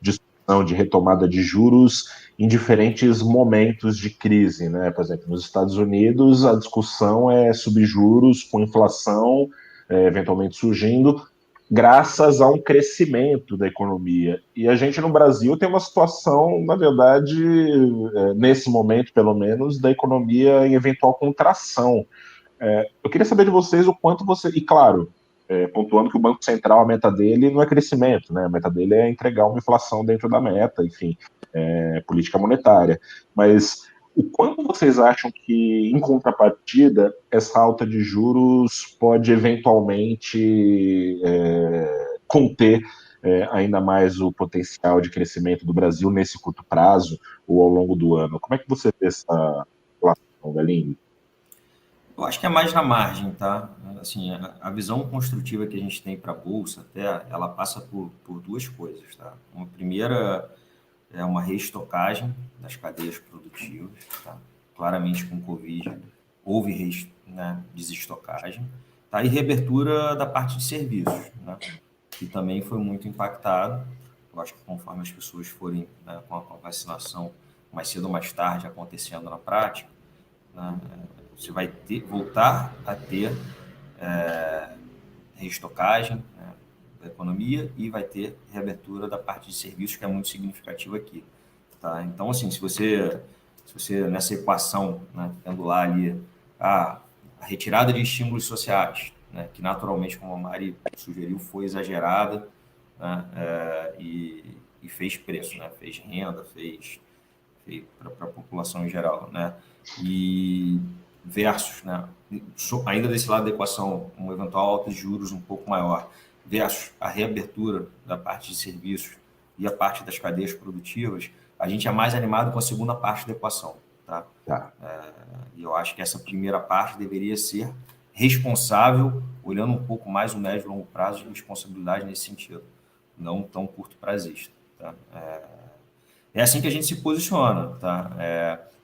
discussão de retomada de juros em diferentes momentos de crise, né? Por exemplo, nos Estados Unidos, a discussão é subir juros com inflação eventualmente surgindo, graças a um crescimento da economia. E a gente no Brasil tem uma situação, na verdade, nesse momento, pelo menos, da economia em eventual contração. Eu queria saber de vocês o quanto você. E claro, pontuando que o Banco Central, a meta dele não é crescimento, né? A meta dele é entregar uma inflação dentro da meta, enfim, política monetária. Mas o quanto vocês acham que, em contrapartida, essa alta de juros pode eventualmente conter ainda mais o potencial de crescimento do Brasil nesse curto prazo ou ao longo do ano? Como é que você vê essa relação, Galindo? Eu acho que é mais na margem, tá? Assim, a visão construtiva que a gente tem para a Bolsa, até, ela passa por duas coisas, tá? Uma primeira é uma reestocagem das cadeias produtivas, tá? Claramente com o Covid houve desestocagem, tá? E reabertura da parte de serviços, né? Que também foi muito impactado. Eu acho que conforme as pessoas forem, né, com a vacinação mais cedo ou mais tarde acontecendo na prática, né, você vai voltar a ter reestocagem, né, da economia, e vai ter reabertura da parte de serviços, que é muito significativa aqui. Tá? Então, assim, se você nessa equação, né, tendo lá ali a retirada de estímulos sociais, né, que naturalmente, como a Mari sugeriu, foi exagerada, né, e fez preço, né, fez renda, fez para a população em geral, né, e versus, né, ainda desse lado da equação, um eventual alta de juros um pouco maior, versus a reabertura da parte de serviços, e a parte das cadeias produtivas, a gente é mais animado com a segunda parte da equação. Tá? E eu acho que essa primeira parte deveria ser responsável, olhando um pouco mais o médio e longo prazo de responsabilidade nesse sentido, não tão curto prazista. Tá? É assim que a gente se posiciona. Tá?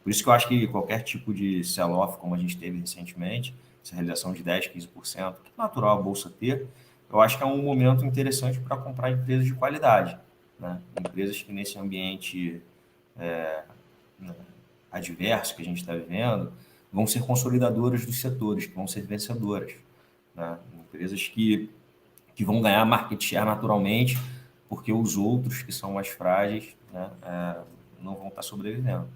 Por isso que eu acho que qualquer tipo de sell-off, como a gente teve recentemente, essa realização de 10%, 15%, que é natural a Bolsa ter, eu acho que é um momento interessante para comprar empresas de qualidade. Né? Empresas que nesse ambiente adverso que a gente está vivendo vão ser consolidadoras dos setores, que vão ser vencedoras. Né? Empresas que vão ganhar market share naturalmente, porque os outros que são mais frágeis, né, não vão estar sobrevivendo.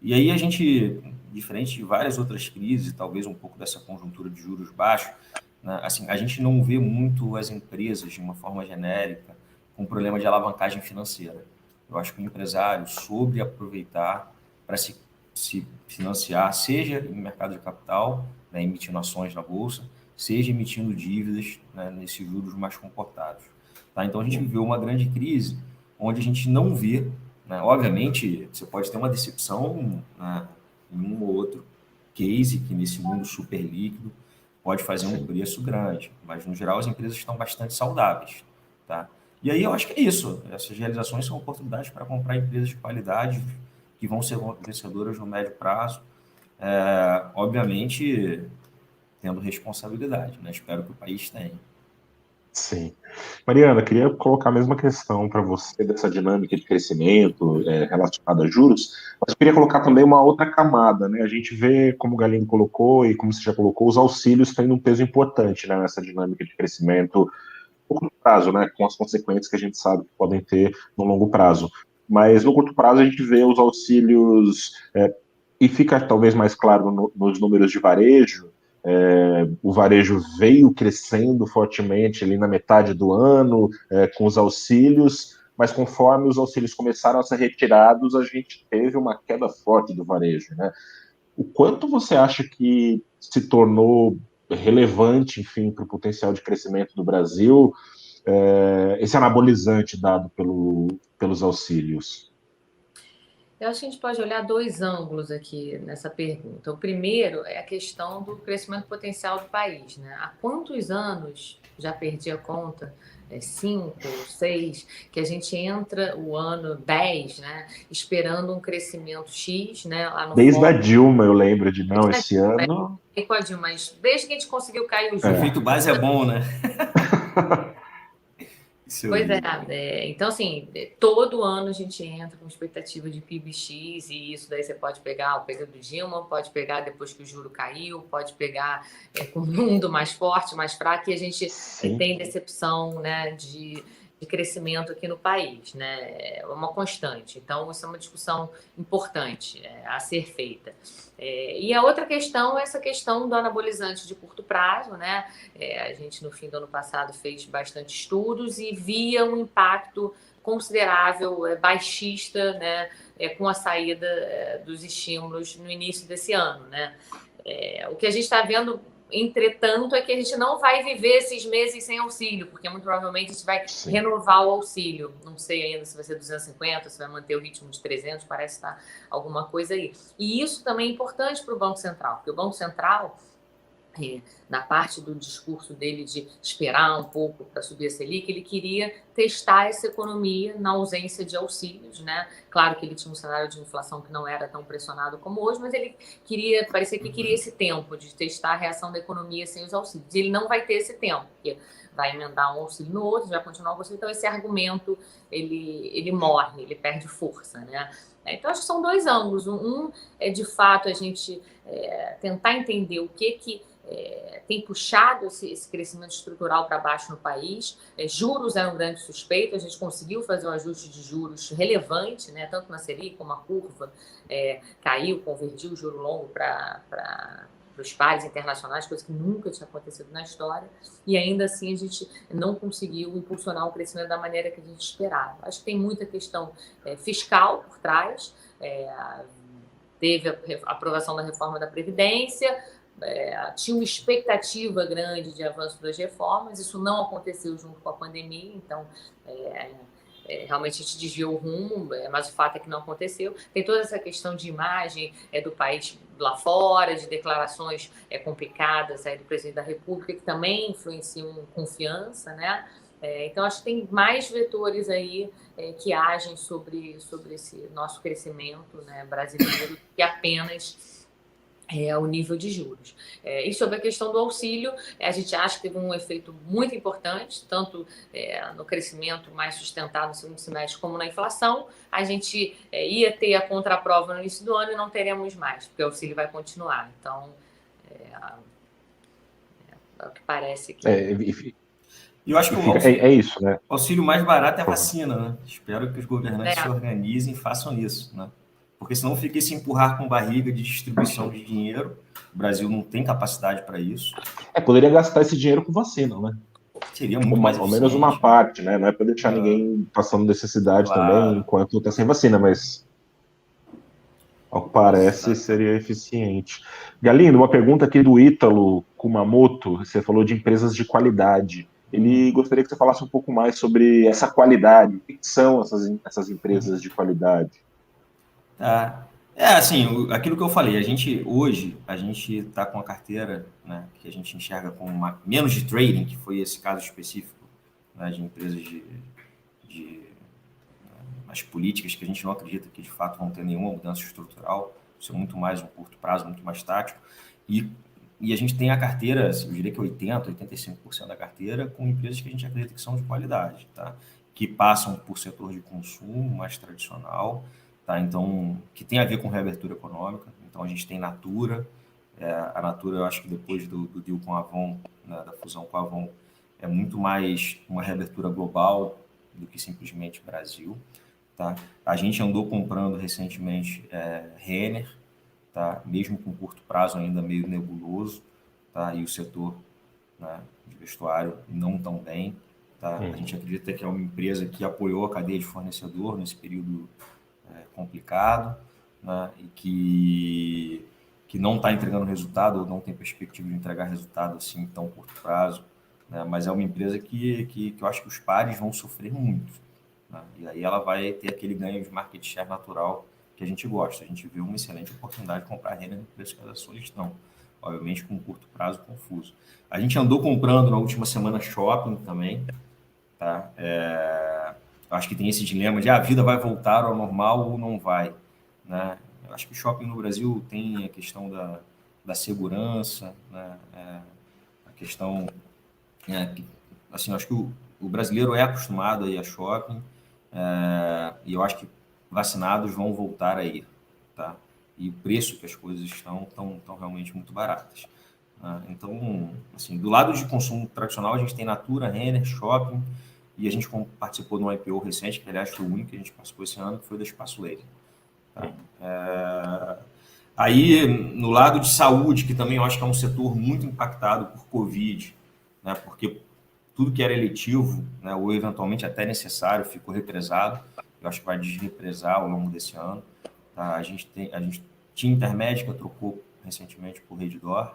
E aí a gente, diferente de várias outras crises, talvez um pouco dessa conjuntura de juros baixos, né, assim, a gente não vê muito as empresas, de uma forma genérica, com problema de alavancagem financeira. Eu acho que o empresário soube aproveitar para se financiar, seja no mercado de capital, né, emitindo ações na Bolsa, seja emitindo dívidas, né, nesses juros mais comportados. Tá? Então, a gente viveu uma grande crise onde a gente não vê, né, obviamente, você pode ter uma decepção, né, em um ou outro case que nesse mundo super líquido pode fazer um preço grande, mas, no geral, as empresas estão bastante saudáveis. Tá? E aí eu acho que é isso. Essas realizações são oportunidades para comprar empresas de qualidade que vão ser vencedoras no médio prazo, obviamente tendo responsabilidade, né? Espero que o país tenha. Sim. Mariana, queria colocar a mesma questão para você dessa dinâmica de crescimento relacionada a juros, mas queria colocar também uma outra camada, né? A gente vê, como o Galindo colocou e como você já colocou, os auxílios tendo um peso importante, né, nessa dinâmica de crescimento no curto prazo, né, com as consequências que a gente sabe que podem ter no longo prazo. Mas no curto prazo a gente vê os auxílios, e fica talvez mais claro nos números de varejo. O varejo veio crescendo fortemente ali na metade do ano, com os auxílios, mas conforme os auxílios começaram a ser retirados, a gente teve uma queda forte do varejo, né? O quanto você acha que se tornou relevante, enfim, para o potencial de crescimento do Brasil, esse anabolizante dado pelos auxílios? Eu acho que a gente pode olhar dois ângulos aqui nessa pergunta. O primeiro é a questão do crescimento potencial do país, né? Há quantos anos, já perdi a conta, 5, 6, que a gente entra o ano 10, né, esperando um crescimento X, né, lá no Desde a fórum. Dilma, eu lembro de não, esse ano. Mas desde que a gente conseguiu cair o O juros. efeito base é bom, né? Pois é, então assim, todo ano a gente entra com expectativa de PIB-X e isso daí você pode pegar o período Dilma, pode pegar depois que o juro caiu, pode pegar com o mundo mais forte, mais fraco, e a gente tem decepção, né, de crescimento aqui no país, né? É uma constante. Então, isso é uma discussão importante a ser feita. E a outra questão é essa questão do anabolizante de curto prazo, né? A gente, no fim do ano passado, fez bastante estudos e via um impacto considerável, baixista, né? Com a saída dos estímulos no início desse ano, né? O que a gente está vendo, entretanto, é que a gente não vai viver esses meses sem auxílio, porque muito provavelmente a gente vai renovar o auxílio. Não sei ainda se vai ser 250, se vai manter o ritmo de 300, parece estar alguma coisa aí. E isso também é importante para o Banco Central, porque o Banco Central, na parte do discurso dele de esperar um pouco para subir a Selic, ele queria testar essa economia na ausência de auxílios, né? Claro que ele tinha um cenário de inflação que não era tão pressionado como hoje, mas ele parecia que queria esse tempo de testar a reação da economia sem os auxílios. E ele não vai ter esse tempo, porque vai emendar um auxílio no outro, vai continuar o auxílio, então esse argumento ele morre, ele perde força, né? Então acho que são dois ângulos. Um é de fato a gente tentar entender o que tem puxado esse crescimento estrutural para baixo no país. Juros eram um grande suspeito, a gente conseguiu fazer um ajuste de juros relevante, né? Tanto na Selic como a curva caiu, convergiu o juro longo para os pares internacionais, coisa que nunca tinha acontecido na história, e ainda assim a gente não conseguiu impulsionar o crescimento da maneira que a gente esperava. Acho que tem muita questão fiscal por trás, teve a aprovação da reforma da Previdência, tinha uma expectativa grande de avanço das reformas, isso não aconteceu junto com a pandemia, então realmente a gente desviou o rumo, mas o fato é que não aconteceu. Tem toda essa questão de imagem do país lá fora, de declarações complicadas do presidente da República, que também influenciam confiança, né? Então, acho que tem mais vetores aí que agem sobre esse nosso crescimento, né, brasileiro, que apenas o nível de juros. E sobre a questão do auxílio, a gente acha que teve um efeito muito importante, tanto no crescimento mais sustentado no segundo semestre, como na inflação. A gente ia ter a contraprova no início do ano e não teremos mais, porque o auxílio vai continuar. Então, é o que parece que... E eu acho que o isso, né? auxílio mais barato é a vacina, né? Espero que os governantes se organizem e façam isso, né? Porque senão fica esse empurrar com barriga de distribuição de dinheiro. O Brasil não tem capacidade para isso. Poderia gastar esse dinheiro com vacina, né? Seria muito mais ao menos uma parte, né? Não é para deixar ninguém passando necessidade também enquanto está sem vacina, mas ao que parece seria eficiente. Galindo, uma pergunta aqui do Ítalo Kumamoto. Você falou de empresas de qualidade. Ele gostaria que você falasse um pouco mais sobre essa qualidade. O que são essas empresas de qualidade? Assim, aquilo que eu falei, hoje a gente está com a carteira, né, que a gente enxerga como menos de trading, que foi esse caso específico, né, de empresas as políticas que a gente não acredita que de fato vão ter nenhuma mudança estrutural, isso é muito mais um curto prazo, muito mais tático, e a gente tem a carteira, eu diria que 80%, 85% da carteira com empresas que a gente acredita que são de qualidade, tá? Que passam por setor de consumo mais tradicional, tá? Então, que tem a ver com reabertura econômica. Então, a gente tem Natura, a Natura, eu acho que depois do deal com a Avon, né, da fusão com a Avon, é muito mais uma reabertura global do que simplesmente Brasil, tá? A gente andou comprando recentemente Renner, tá? Mesmo com curto prazo ainda meio nebuloso, tá? E o setor, né, de vestuário não tão bem, tá? A gente acredita que é uma empresa que apoiou a cadeia de fornecedor nesse período complicado, né? E que não está entregando resultado ou não tem perspectiva de entregar resultado assim em tão curto prazo, né? Mas é uma empresa que eu acho que os pares vão sofrer muito, né? E aí ela vai ter aquele ganho de market share natural que a gente gosta. A gente viu uma excelente oportunidade de comprar renda no preço que as ações estão, obviamente com um curto prazo confuso. A gente andou comprando na última semana shopping também, tá? Eu acho que tem esse dilema de a vida vai voltar ao normal ou não vai, né? Eu acho que o shopping no Brasil tem a questão da segurança, né? A questão assim, eu acho que o brasileiro é acostumado a ir a shopping, e eu acho que vacinados vão voltar a ir, tá? E o preço que as coisas estão realmente muito baratas, né? Então, assim, do lado de consumo tradicional, a gente tem Natura, Renner, Shopping, e a gente participou de um IPO recente, que aliás foi o único que a gente participou esse ano, que foi da Espaço Laser, tá? Aí, no lado de saúde, que também eu acho que é um setor muito impactado por Covid, né? Porque tudo que era eletivo, né, ou eventualmente até necessário, ficou represado. Eu acho que vai desrepresar ao longo desse ano, tá? A gente tinha Intermédica, trocou recentemente por Redditor,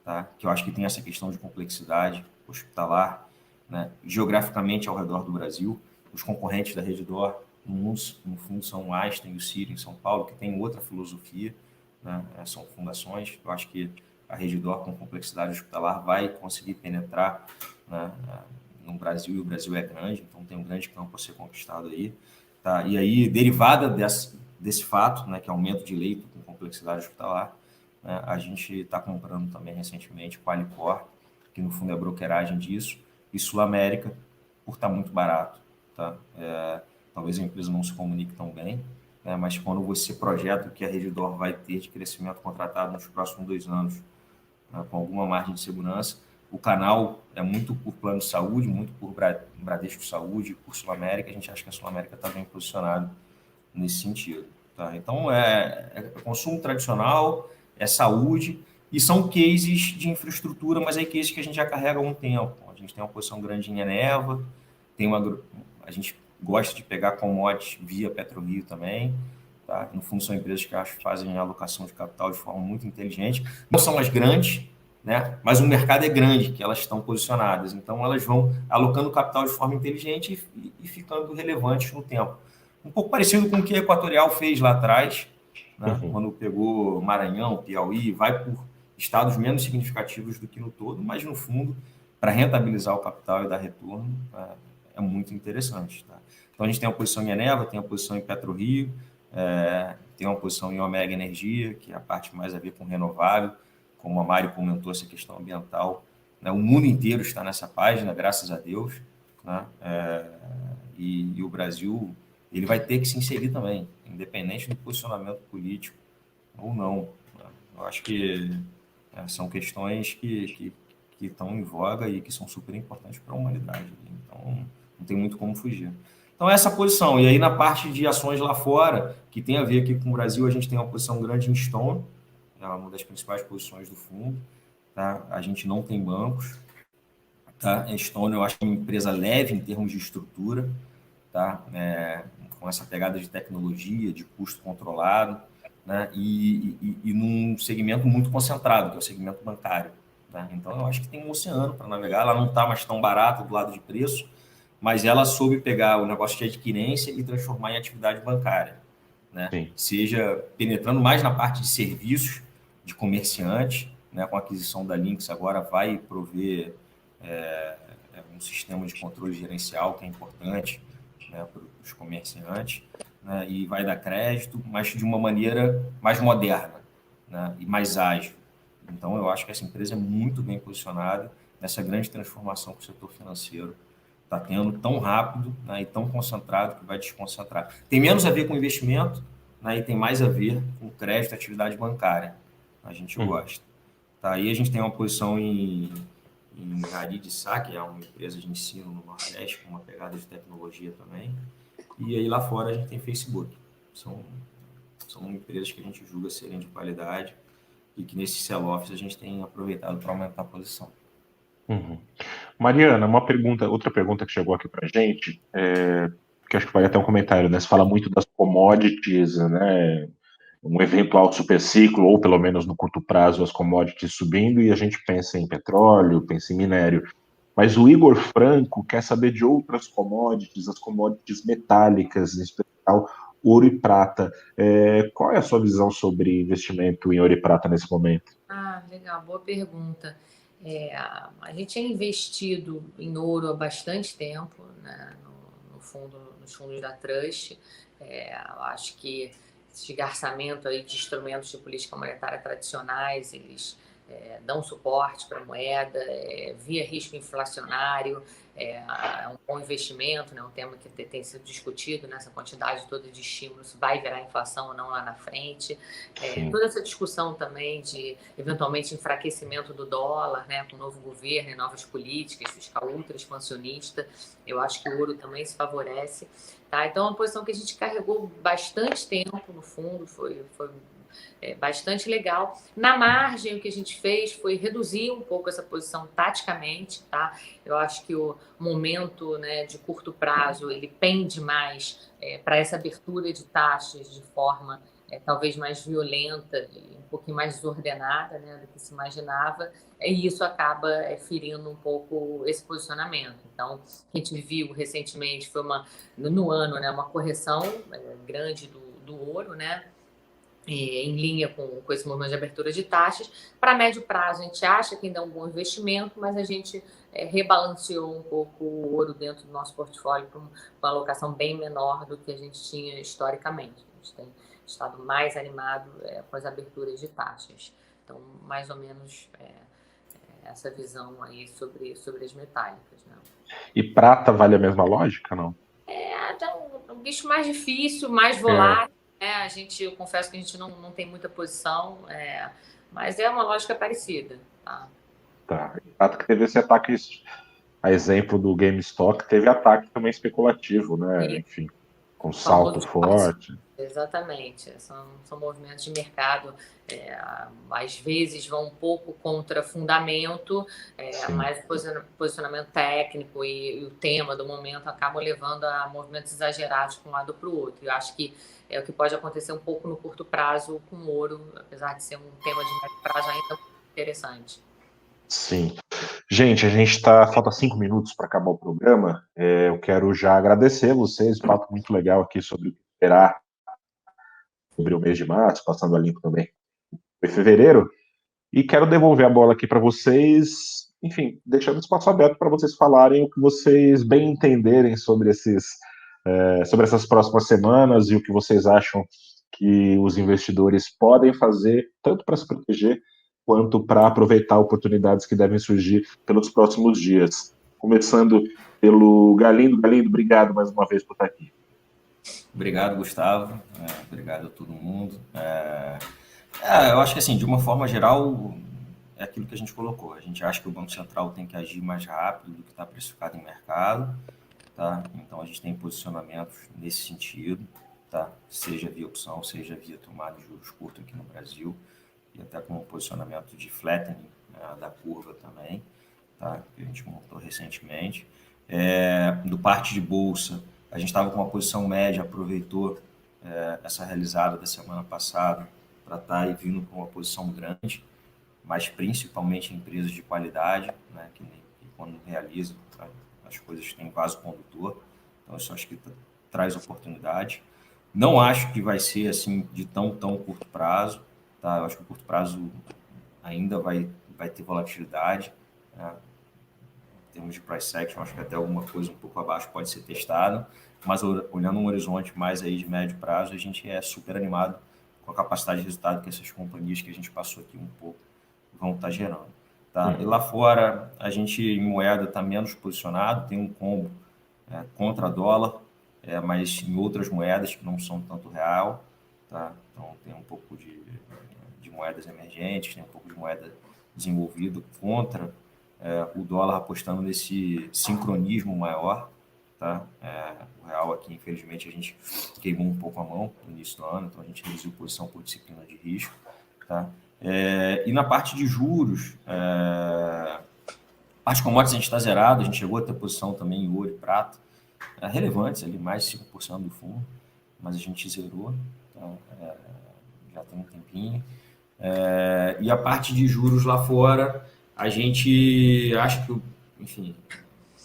tá? Que eu acho que tem essa questão de complexidade hospitalar, né, geograficamente ao redor do Brasil. Os concorrentes da Redditor, no fundo, são o Einstein e o Círio em São Paulo, que tem outra filosofia, né? São fundações. Eu acho que a Redditor, com complexidade hospitalar, vai conseguir penetrar, né, no Brasil, e o Brasil é grande, então tem um grande campo a ser conquistado aí, tá? E aí, derivada desse fato, né, que é aumento de leito com complexidade hospitalar, né, a gente está comprando também recentemente Qualicorp, que no fundo é a brokeragem disso, e Sul América, por estar muito barato, tá? Talvez a empresa não se comunique tão bem, né, mas quando você projeta o que a Redditor vai ter de crescimento contratado nos próximos 2 anos, né, com alguma margem de segurança, o canal é muito por plano de saúde, muito por Bradesco Saúde, por Sul América. A gente acha que a Sul América está bem posicionada nesse sentido, tá? Então, é consumo tradicional, é saúde, e são cases de infraestrutura, mas é cases que a gente já carrega há um tempo. A gente tem uma posição grande em Eneva, a gente gosta de pegar commodities via PetroRio também, tá? No fundo, são empresas que eu acho que fazem a alocação de capital de forma muito inteligente. Não são as grandes, né? Mas o mercado é grande que elas estão posicionadas, então elas vão alocando capital de forma inteligente e ficando relevantes no tempo. Um pouco parecido com o que a Equatorial fez lá atrás, né? Quando pegou Maranhão, Piauí, vai por estados menos significativos do que no todo, mas no fundo, para rentabilizar o capital e dar retorno, é muito interessante. Tá? Então a gente tem uma posição em Eneva, tem uma posição em PetroRio, tem uma posição em Omega Energia, que é a parte mais a ver com renovável, como a Mari comentou, essa questão ambiental, né? O mundo inteiro está nessa página, graças a Deus, né? E o Brasil ele vai ter que se inserir também, independente do posicionamento político ou não. Né? Eu acho que são questões que estão em voga e que são super importantes para a humanidade. Então, não tem muito como fugir. Então, essa posição. E aí, na parte de ações lá fora, que tem a ver aqui com o Brasil, a gente tem uma posição grande em Stone, é uma das principais posições do fundo. Tá? A gente não tem bancos. Tá? A Stone, eu acho uma empresa leve em termos de estrutura, tá? Com essa pegada de tecnologia, de custo controlado, né? E num segmento muito concentrado, que é o segmento bancário. Tá? Então, eu acho que tem um oceano para navegar. Ela não está mais tão barata do lado de preço, mas ela soube pegar o negócio de adquirência e transformar em atividade bancária. Né? Seja penetrando mais na parte de serviços de comerciante, né? Com a aquisição da Lynx, agora vai prover um sistema de controle gerencial que é importante, né, para os comerciantes, né, e vai dar crédito, mas de uma maneira mais moderna, né, e mais ágil. Então, eu acho que essa empresa é muito bem posicionada nessa grande transformação que o setor financeiro está tendo, tão rápido, né, e tão concentrado que vai desconcentrar. Tem menos a ver com investimento, né, e tem mais a ver com crédito e atividade bancária. A gente gosta. Tá? Aí a gente tem uma posição em Ari de Sá, que é uma empresa de ensino no Nordeste, com uma pegada de tecnologia também. E aí lá fora a gente tem Facebook. São empresas que a gente julga serem de qualidade e que nesses sell-offs a gente tem aproveitado para aumentar a posição. Mariana, outra pergunta que chegou aqui para a gente, que acho que vale até um comentário, né? Você fala muito das commodities, né? Um eventual superciclo, ou pelo menos no curto prazo, as commodities subindo, e a gente pensa em petróleo, pensa em minério. Mas o Igor Franco quer saber de outras commodities, as commodities metálicas, em especial ouro e prata. Qual é a sua visão sobre investimento em ouro e prata nesse momento? Legal, boa pergunta. A gente é investido em ouro há bastante tempo, né, nos fundos da Trust. Eu acho que esse esgarçamento aí de instrumentos de política monetária tradicionais, eles dão suporte para a moeda, via risco inflacionário, é um bom investimento, né? Um tema que tem sido discutido nessa quantidade toda de estímulos, vai virar inflação ou não lá na frente. Toda essa discussão também de, eventualmente, enfraquecimento do dólar, né? Com o novo governo e novas políticas, fiscal ultra expansionista, eu acho que o ouro também se favorece. Tá? Então, é uma posição que a gente carregou bastante tempo no fundo, foi bastante legal. Na margem, o que a gente fez foi reduzir um pouco essa posição taticamente. Tá? Eu acho que o momento, né, de curto prazo ele pende mais para essa abertura de taxas de forma talvez mais violenta e um pouquinho mais desordenada, né, do que se imaginava, e isso acaba ferindo um pouco esse posicionamento. Então, o que a gente viu recentemente foi no ano, né, uma correção grande do ouro, né, em linha com esse movimento de abertura de taxas. Para médio prazo, a gente acha que ainda é um bom investimento, mas a gente rebalanceou um pouco o ouro dentro do nosso portfólio para uma alocação bem menor do que a gente tinha historicamente. A gente tem estado mais animado com as aberturas de taxas. Então, mais ou menos essa visão aí sobre as metálicas. Né? E prata vale a mesma lógica, não? É um bicho mais difícil, mais volátil. Eu confesso que a gente não tem muita posição, mas é uma lógica parecida. Tá. Prata que teve esse ataque, a exemplo do GameStop, teve ataque também especulativo, né? Enfim, com salto forte. Exatamente. São movimentos de mercado, às vezes vão um pouco contra fundamento, mas o posicionamento técnico e o tema do momento acabam levando a movimentos exagerados de um lado para o outro. Eu acho que é o que pode acontecer um pouco no curto prazo com o ouro, apesar de ser um tema de médio prazo ainda interessante. Sim. Gente, a gente está. Falta 5 minutos para acabar o programa. Eu quero já agradecer vocês, um papo muito legal aqui sobre o que esperar sobre o mês de março, passando a limpo também em fevereiro. E quero devolver a bola aqui para vocês, enfim, deixando o espaço aberto para vocês falarem o que vocês bem entenderem sobre sobre essas próximas semanas e o que vocês acham que os investidores podem fazer, tanto para se proteger quanto para aproveitar oportunidades que devem surgir pelos próximos dias. Começando pelo Galindo. Galindo, obrigado mais uma vez por estar aqui. Obrigado, Gustavo. Obrigado a todo mundo. Eu acho que, assim, de uma forma geral, é aquilo que a gente colocou. A gente acha que o Banco Central tem que agir mais rápido do que está precificado em mercado, tá? Então, a gente tem posicionamentos nesse sentido, tá? Seja via opção, seja via tomada de juros curto aqui no Brasil, e até com um posicionamento de flattening, né, da curva também, tá? Que a gente montou recentemente. Do parte de bolsa, a gente estava com uma posição média, aproveitou essa realizada da semana passada para estar aí vindo com uma posição grande, mas principalmente em empresas de qualidade, né, que quando realiza, tá, as coisas têm vaso condutor, então isso acho que traz oportunidade. Não acho que vai ser assim de tão curto prazo, tá? Eu acho que o curto prazo ainda vai ter volatilidade, né? Em termos de price action, acho que até alguma coisa um pouco abaixo pode ser testada, mas olhando um horizonte mais aí de médio prazo, a gente é super animado com a capacidade de resultado que essas companhias que a gente passou aqui um pouco vão estar gerando. Tá? E lá fora, a gente em moeda está menos posicionado, tem um combo contra dólar, mas em outras moedas que não são tanto real. Tá? Então, tem um pouco de moedas emergentes, tem um pouco de moeda desenvolvida contra o dólar, apostando nesse sincronismo maior. Tá? O real aqui, infelizmente, a gente queimou um pouco a mão no início do ano, então a gente reduziu posição por disciplina de risco. Tá? E na parte de juros, parte de commodities a gente está zerado, a gente chegou a ter posição também em ouro e prata, relevantes ali, mais de 5% do fundo, mas a gente zerou, tá? Já tem um tempinho. E a parte de juros lá fora, a gente acha que, enfim,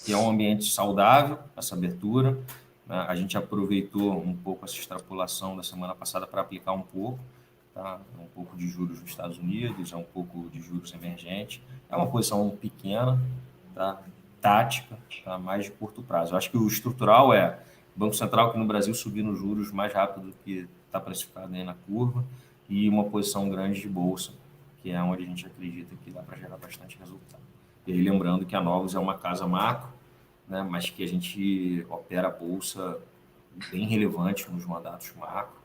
que é um ambiente saudável, essa abertura, né? A gente aproveitou um pouco essa extrapolação da semana passada para aplicar um pouco, tá? Um pouco de juros nos Estados Unidos, um pouco de juros emergentes, é uma posição pequena, tá? Tática, tá? Mais de curto prazo. Eu acho que o estrutural é o Banco Central aqui no Brasil subindo os juros mais rápido do que está precificado aí na curva, e uma posição grande de bolsa, que é onde a gente acredita que dá para gerar bastante resultado. E aí, lembrando que a Novos é uma casa macro, né, mas que a gente opera a bolsa bem relevante nos mandatos macro,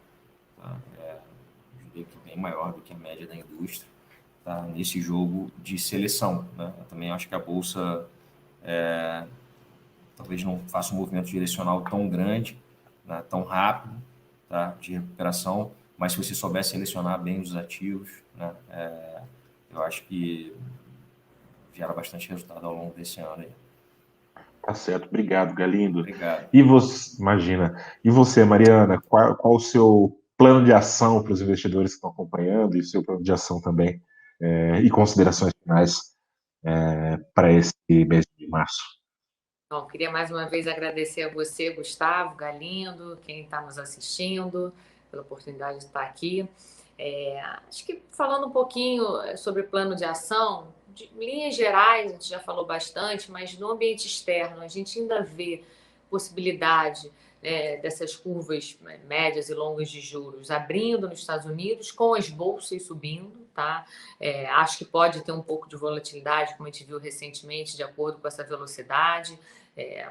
tá? Eu diria que bem maior do que a média da indústria, tá? Nesse jogo de seleção, né? Eu também acho que a bolsa talvez não faça um movimento direcional tão grande, né, tão rápido, tá, de recuperação, mas se você souber selecionar bem os ativos, né, eu acho que gera bastante resultado ao longo desse ano aí. Tá certo, obrigado, Galindo. Obrigado. E você, imagina, e você, Mariana, qual o seu plano de ação para os investidores que estão acompanhando e o seu plano de ação também, e considerações finais para esse mês de março? Bom, queria mais uma vez agradecer a você, Gustavo, Galindo, quem está nos assistindo, pela oportunidade de estar aqui. Acho que falando um pouquinho sobre plano de ação, de linhas gerais, a gente já falou bastante, mas no ambiente externo, a gente ainda vê possibilidade, né, dessas curvas médias e longas de juros abrindo nos Estados Unidos, com as bolsas subindo, tá? Acho que pode ter um pouco de volatilidade, como a gente viu recentemente, de acordo com essa velocidade,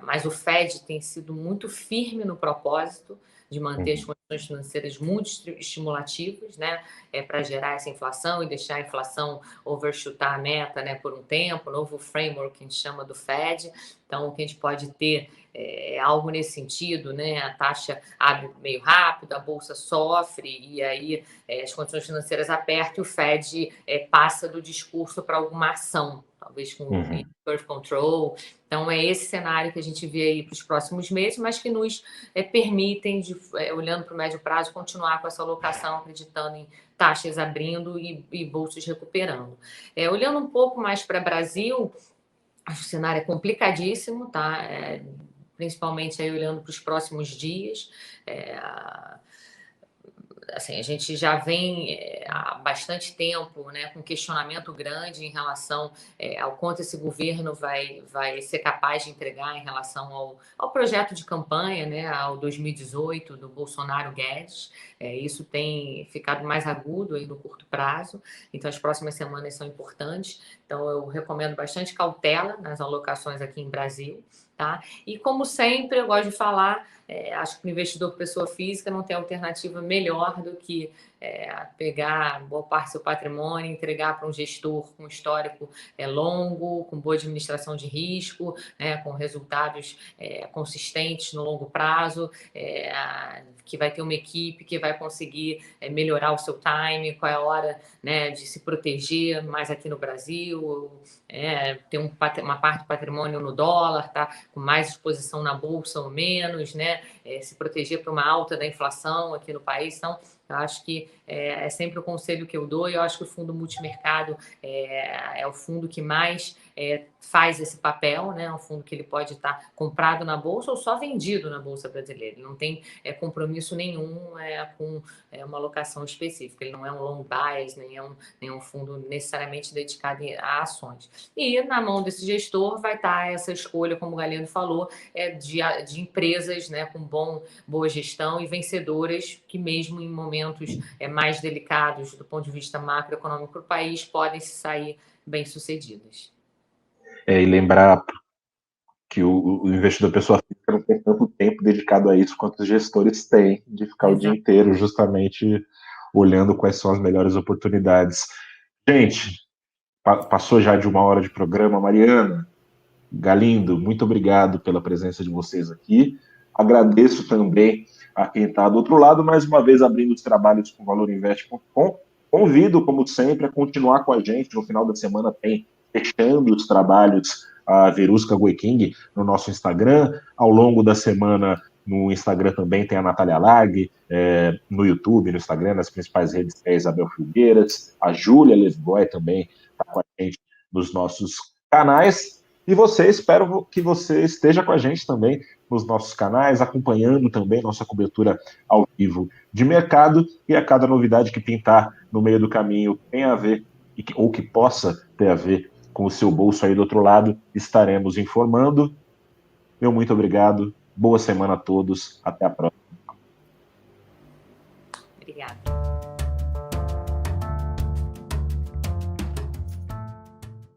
mas o Fed tem sido muito firme no propósito de manter as condições financeiras muito estimulativas, né, para gerar essa inflação e deixar a inflação overshootar a meta, né, por um tempo, novo framework que a gente chama do Fed. Então, o que a gente pode ter é algo nesse sentido, né? A taxa abre meio rápido, a bolsa sofre e aí as condições financeiras apertam e o Fed passa do discurso para alguma ação. talvez com curve control. Então, é esse cenário que a gente vê aí para os próximos meses, mas que nos permitem, olhando para o médio prazo, continuar com essa alocação, acreditando em taxas abrindo e bolsas recuperando. Olhando um pouco mais para o Brasil, acho que o cenário é complicadíssimo, tá? Principalmente aí olhando para os próximos dias. Assim, a gente já vem há bastante tempo, né, com questionamento grande em relação ao quanto esse governo vai ser capaz de entregar em relação ao projeto de campanha, né, ao 2018 do Bolsonaro Guedes. Isso tem ficado mais agudo aí no curto prazo, então as próximas semanas são importantes. Então eu recomendo bastante cautela nas alocações aqui em Brasil. Tá? E como sempre, eu gosto de falar, acho que o investidor pessoa física não tem alternativa melhor do que pegar boa parte do seu patrimônio, entregar para um gestor com histórico longo, com boa administração de risco, né, com resultados consistentes no longo prazo, que vai ter uma equipe que vai conseguir melhorar o seu time, qual é a hora, né, de se proteger mais aqui no Brasil, ter uma parte do patrimônio no dólar, tá? Com mais exposição na bolsa ou menos, né? Se proteger para uma alta da inflação aqui no país. Então, eu acho que é sempre o conselho que eu dou, e eu acho que o fundo multimercado é o fundo que mais faz esse papel, né? É um fundo que ele pode estar comprado na bolsa ou só vendido na bolsa brasileira. Ele não tem compromisso nenhum com uma alocação específica. Ele não é um long bias, nem é um fundo necessariamente dedicado a ações. E na mão desse gestor vai estar essa escolha, como o Galeno falou, de empresas, né, com boa gestão e vencedoras que mesmo em momentos mais delicados do ponto de vista macroeconômico para o país podem se sair bem-sucedidas. E lembrar que o investidor pessoa física não tem tanto tempo dedicado a isso quanto os gestores têm, de ficar o dia inteiro justamente olhando quais são as melhores oportunidades. Gente, passou já de 1 hora de programa. Mariana, Galindo, muito obrigado pela presença de vocês aqui. Agradeço também a quem está do outro lado, mais uma vez abrindo os trabalhos com valorinvest.com. Convido, como sempre, a continuar com a gente. No final da semana tem fechando os trabalhos a Verusca Goiking no nosso Instagram. Ao longo da semana, no Instagram também tem a Natália Lag, no YouTube, no Instagram, nas principais redes é a Isabel Filgueiras, a Júlia Lesboy também está com a gente nos nossos canais. E espero que você esteja com a gente também nos nossos canais, acompanhando também nossa cobertura ao vivo de mercado, e a cada novidade que pintar no meio do caminho tem a ver, ou que possa ter a ver com o seu bolso aí do outro lado, estaremos informando. Meu muito obrigado, boa semana a todos, até a próxima. Obrigada.